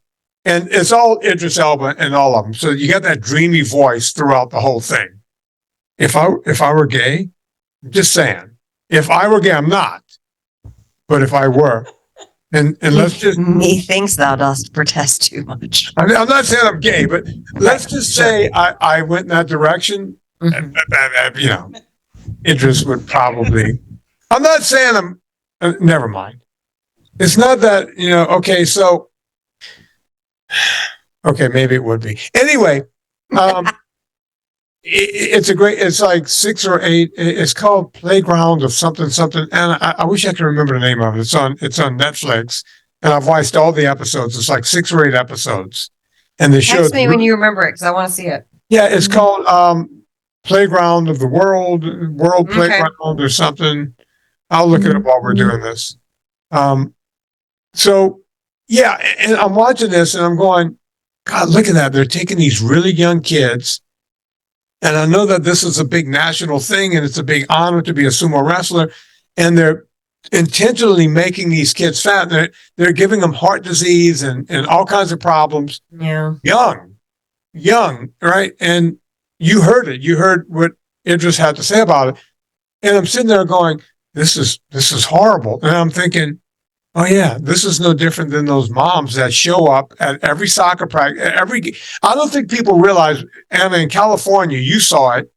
and it's all Idris Elba and all of them. So you got that dreamy voice throughout the whole thing. If I were gay, I'm just saying, if I were gay, I'm not. But if I were, and let's just...
Methinks thou dost protest too much.
I'm not saying I'm gay, but let's just say I went in that direction. Mm-hmm. Idris would probably... I'm not saying I'm... never mind. It's not that, okay, so, okay, maybe it would be. Anyway, it's like 6 or 8. It's called Playground of something. And I wish I could remember the name of it. It's on Netflix, and I've watched all the episodes. It's like 6 or 8 episodes. And the show.
Text me when you remember it, because I want to see it.
Yeah, it's called Playground of the World Playground or something. I'll look it up while we're doing this. So yeah, and I'm watching this and I'm going, God, look at that. They're taking these really young kids. And I know that this is a big national thing and it's a big honor to be a sumo wrestler. And they're intentionally making these kids fat. They're giving them heart disease and all kinds of problems.
Yeah.
Young, right? And you heard it. You heard what Idris had to say about it. And I'm sitting there going, this is horrible. And I'm thinking, oh yeah, this is no different than those moms that show up at every soccer practice. I don't think people realize, Anna, in California, you saw it.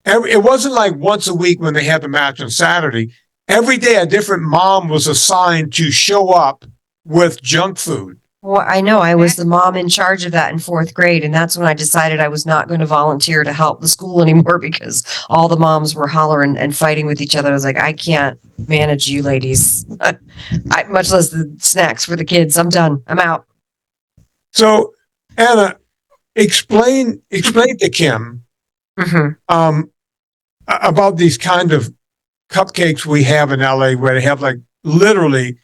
It wasn't like once a week when they had the match on Saturday. Every day, a different mom was assigned to show up with junk food.
Well, I know I was the mom in charge of that in 4th grade. And that's when I decided I was not going to volunteer to help the school anymore because all the moms were hollering and fighting with each other. I was like, I can't manage you ladies, much less the snacks for the kids. I'm done. I'm out.
So, Anna, explain to Kim about these kind of cupcakes we have in LA where they have like literally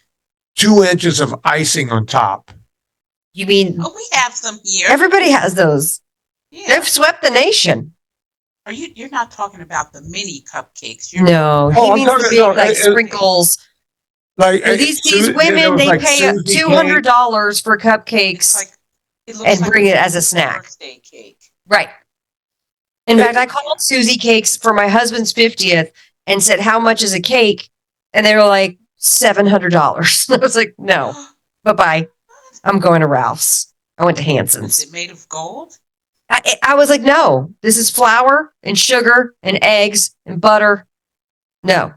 2 inches of icing on top.
You mean
we have some here.
Everybody has those.
Yeah.
They've swept the nation.
You're not talking about the mini cupcakes.
No, he means the big sprinkles.
Like
these women, they pay $200 for cupcakes and bring it as a snack.
Birthday cake.
Right. In fact, I called Susie Cakes for my husband's 50th and said, how much is a cake? And they were like, $700. I was like, no, bye-bye. I'm going to Ralph's. I went to Hanson's.
Is it made of gold?
I was like, no, this is flour and sugar and eggs and butter. No.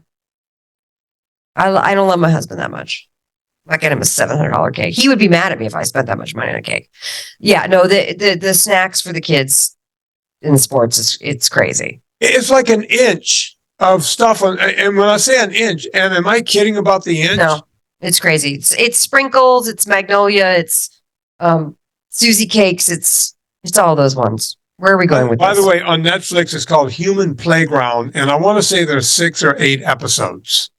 I don't love my husband that much. I get him a $700 cake. He would be mad at me if I spent that much money on a cake. Yeah, no, the snacks for the kids in sports, it's crazy.
It's like an inch of stuff. And when I say an inch, and am I kidding about the inch?
No, it's crazy. It's sprinkles, it's Magnolia, it's Susie Cakes, it's all those ones. Where are we going with this?
By the way, on Netflix, it's called Human Playground, and I want to say there's 6 or 8 episodes.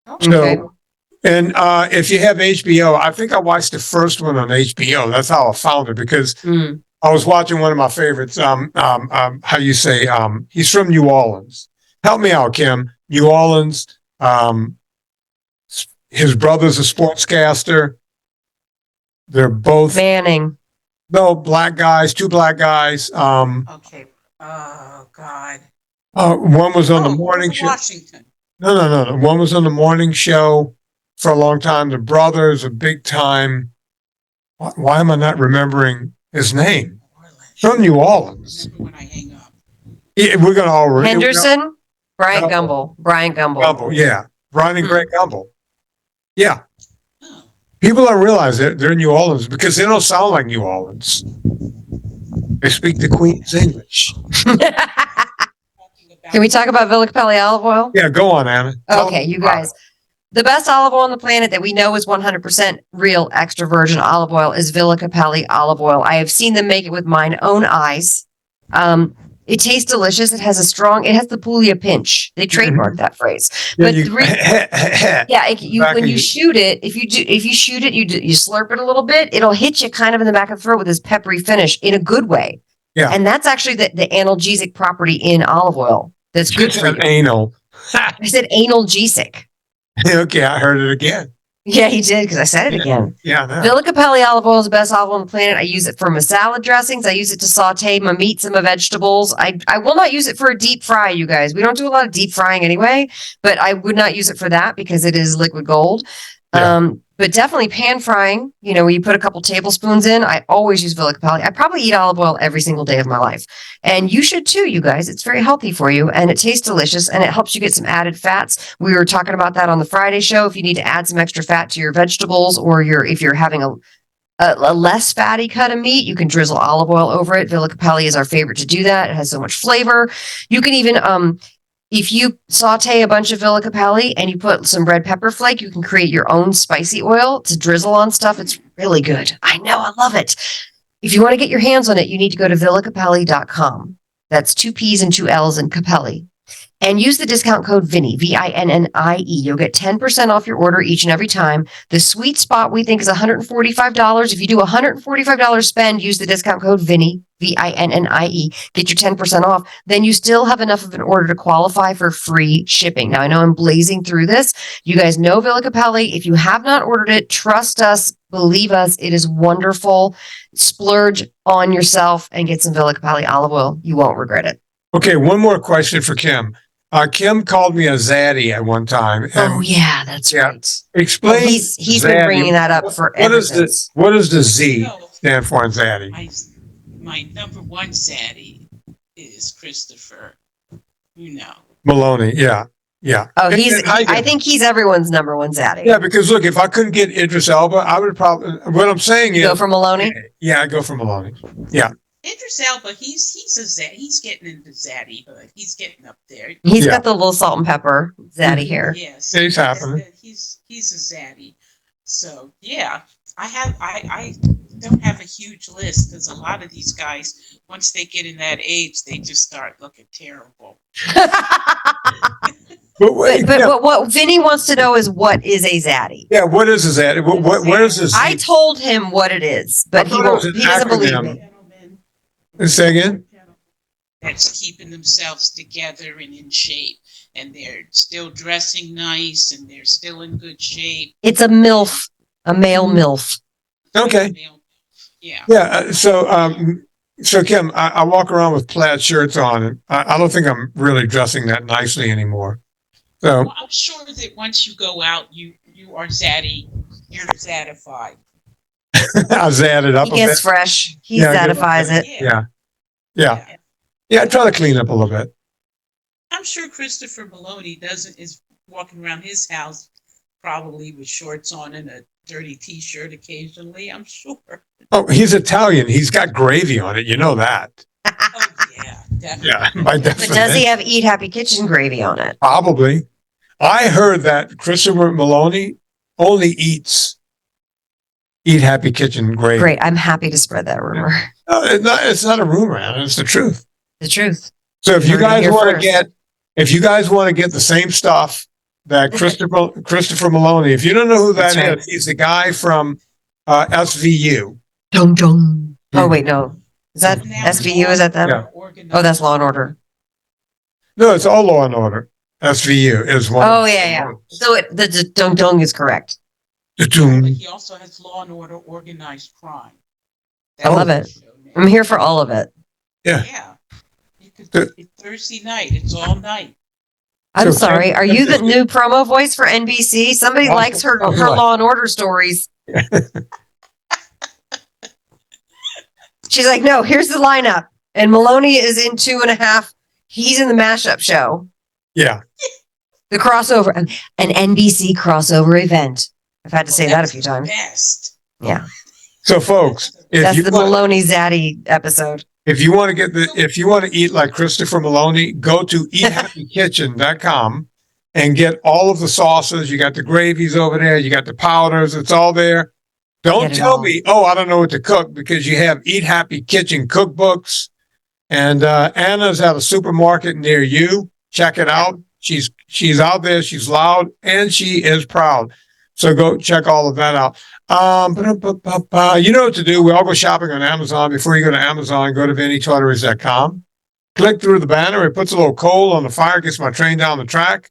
Okay.
So, and if you have HBO, I think I watched the first one on HBO. That's how I found it because I was watching one of my favorites. How you say? He's from New Orleans. Help me out, Kim. New Orleans. His brother's a sportscaster. They're both
Manning.
No, black guys, 2 black guys.
Okay. Oh God.
One was on the morning show.
Washington.
No. One was on the morning show for a long time. The brother is a big time. Why am I not remembering his name? From New Orleans.
Remember when I hang up.
Yeah, we're gonna all
Henderson? Brian
Gumble.
Gumble. Brian Gumble.
Gumble, yeah. Brian and Greg Gumble. Yeah. People don't realize they're in New Orleans because they don't sound like New Orleans. They speak the Queen's English.
Can we talk about Villa Capelli olive oil?
Yeah, go on, Anna.
Okay, you guys. The best olive oil on the planet that we know is 100% real extra virgin olive oil is Villa Capelli olive oil. I have seen them make it with mine own eyes. It tastes delicious. It has the Puglia pinch. They trademarked that phrase.
Yeah,
But when you shoot it, if you shoot it, you slurp it a little bit. It'll hit you kind of in the back of the throat with this peppery finish in a good way.
Yeah,
and that's actually the analgesic property in olive oil. That's good for you.
Anal.
I said analgesic.
Okay, I heard it again.
Yeah, he did because I said it again.
Yeah, no.
Villa Capelli olive oil is the best olive oil on the planet. I use it for my salad dressings. I use it to saute my meats and my vegetables. I will not use it for a deep fry, you guys. We don't do a lot of deep frying anyway, but I would not use it for that because it is liquid gold.
Yeah.
But definitely pan frying, where you put a couple tablespoons in. I always use Villa Capelli. I probably eat olive oil every single day of my life. And you should too, you guys. It's very healthy for you and it tastes delicious and it helps you get some added fats. We were talking about that on the Friday show. If you need to add some extra fat to your vegetables or if you're having a less fatty cut of meat, you can drizzle olive oil over it. Villa Capelli is our favorite to do that. It has so much flavor. You can even, if you saute a bunch of Villa Capelli and you put some red pepper flake, you can create your own spicy oil to drizzle on stuff. It's really good. I know. I love it. If you want to get your hands on it, you need to go to villacapelli.com. That's 2 P's and 2 L's in Capelli. And use the discount code Vinnie, VINNIE. You'll get 10% off your order each and every time. The sweet spot we think is $145. If you do $145 spend, use the discount code Vinnie, VINNIE. Get your 10% off. Then you still have enough of an order to qualify for free shipping. Now, I know I'm blazing through this. You guys know Villa Capelli. If you have not ordered it, trust us, believe us. It is wonderful. Splurge on yourself and get some Villa Capelli olive oil. You won't regret it.
Okay, one more question for Kim. Kim called me a zaddy at one time. And
Oh yeah, that's right.
explain.
He's been
zaddy.
bringing that up for
What does the Z
No,
stand for in zaddy?
my number one zaddy is Christopher.
Maloney. Yeah. Yeah.
Oh,
And
I think he's everyone's number one zaddy.
yeah, because look, if I couldn't get Idris Elba, I would probably, what I'm saying
You
is,
go for Maloney.
yeah, I go for Maloney. Yeah.
Idris Elba, he's a zaddy. He's getting into zaddyhood. He's getting up there.
He's
Yeah.
got the little salt and pepper zaddy hair.
Yes,
He's happening.
He's a zaddy. So yeah, I don't have a huge list because a lot of these guys, once they get in that age, they just start looking terrible.
But,
What Vinny wants to know is what is a zaddy?
yeah, what is a zaddy? Where is this?
I told him what it is, but
I
he
thought it was an
doesn't believe
acronym.
me.
Gentlemen,
Say again?
that's keeping themselves together and in shape, and they're still dressing nice, and they're still in good shape.
It's a MILF, a male MILF.
Okay.
Yeah.
Yeah. So Kim, I walk around with plaid shirts on, and I don't think I'm really dressing that nicely anymore. So
Well, I'm sure that once you go out, you are zaddy. You're zaddified.
I zadded up
He
a
gets
bit.
fresh. He
Yeah, I get
zaddifies it.
Yeah. Yeah. I try to clean up a little bit.
I'm sure Christopher Maloney is walking around his house probably with shorts on and a dirty T-shirt occasionally. I'm sure.
Oh, he's Italian. He's got gravy on it. You know that.
Oh yeah, definitely.
Yeah. By
But does
definition.
he have Eat Happy Kitchen gravy on it?
Probably. I heard that Christopher Maloney only eats Eat Happy Kitchen gravy.
Great. I'm happy to spread that rumor.
No, it's not a rumor, Anna. It's the truth.
The truth.
So if you
Heard it
guys
here
want to
first.
get the same stuff that Christopher Maloney, if you don't know who that
That's right.
is, he's the guy from SVU.
Dong dong. Oh wait, no. Is that SVU? Is that them?
Yeah.
Oh, that's Law and Order.
No, it's all Law and Order. SVU is one.
Oh yeah. So the dong dong is correct.
But
The
he also has Law and Order Organized Crime.
I love it. I'm here for all of it.
Yeah. You could, it's Thursday night. It's all night.
I'm
So-
sorry. Are you the new promo voice for NBC? Somebody likes her Law and Order stories. She's like, no, here's the lineup. And Maloney is in 2.5. He's in the mashup show.
Yeah.
The crossover, an NBC crossover event. I've had to say that a few times.
Best.
Yeah.
So folks,
That's the Maloney Zaddy episode.
if you want to eat like Christopher Maloney, go to eathappykitchen.com and get all of the sauces. You got the gravies over there. You got the powders. It's all there. Don't
Get it
tell
all.
me, oh, I don't know what to cook, because you have Eat Happy Kitchen cookbooks, and Anna's at a supermarket near you. Check it out. She's out there. She's loud and she is proud. So go check all of that out. You know what to do. We all go shopping on Amazon. Before you go to Amazon, go to VinnieTortorich.com. Click through the banner. It puts a little coal on the fire, gets my train down the track.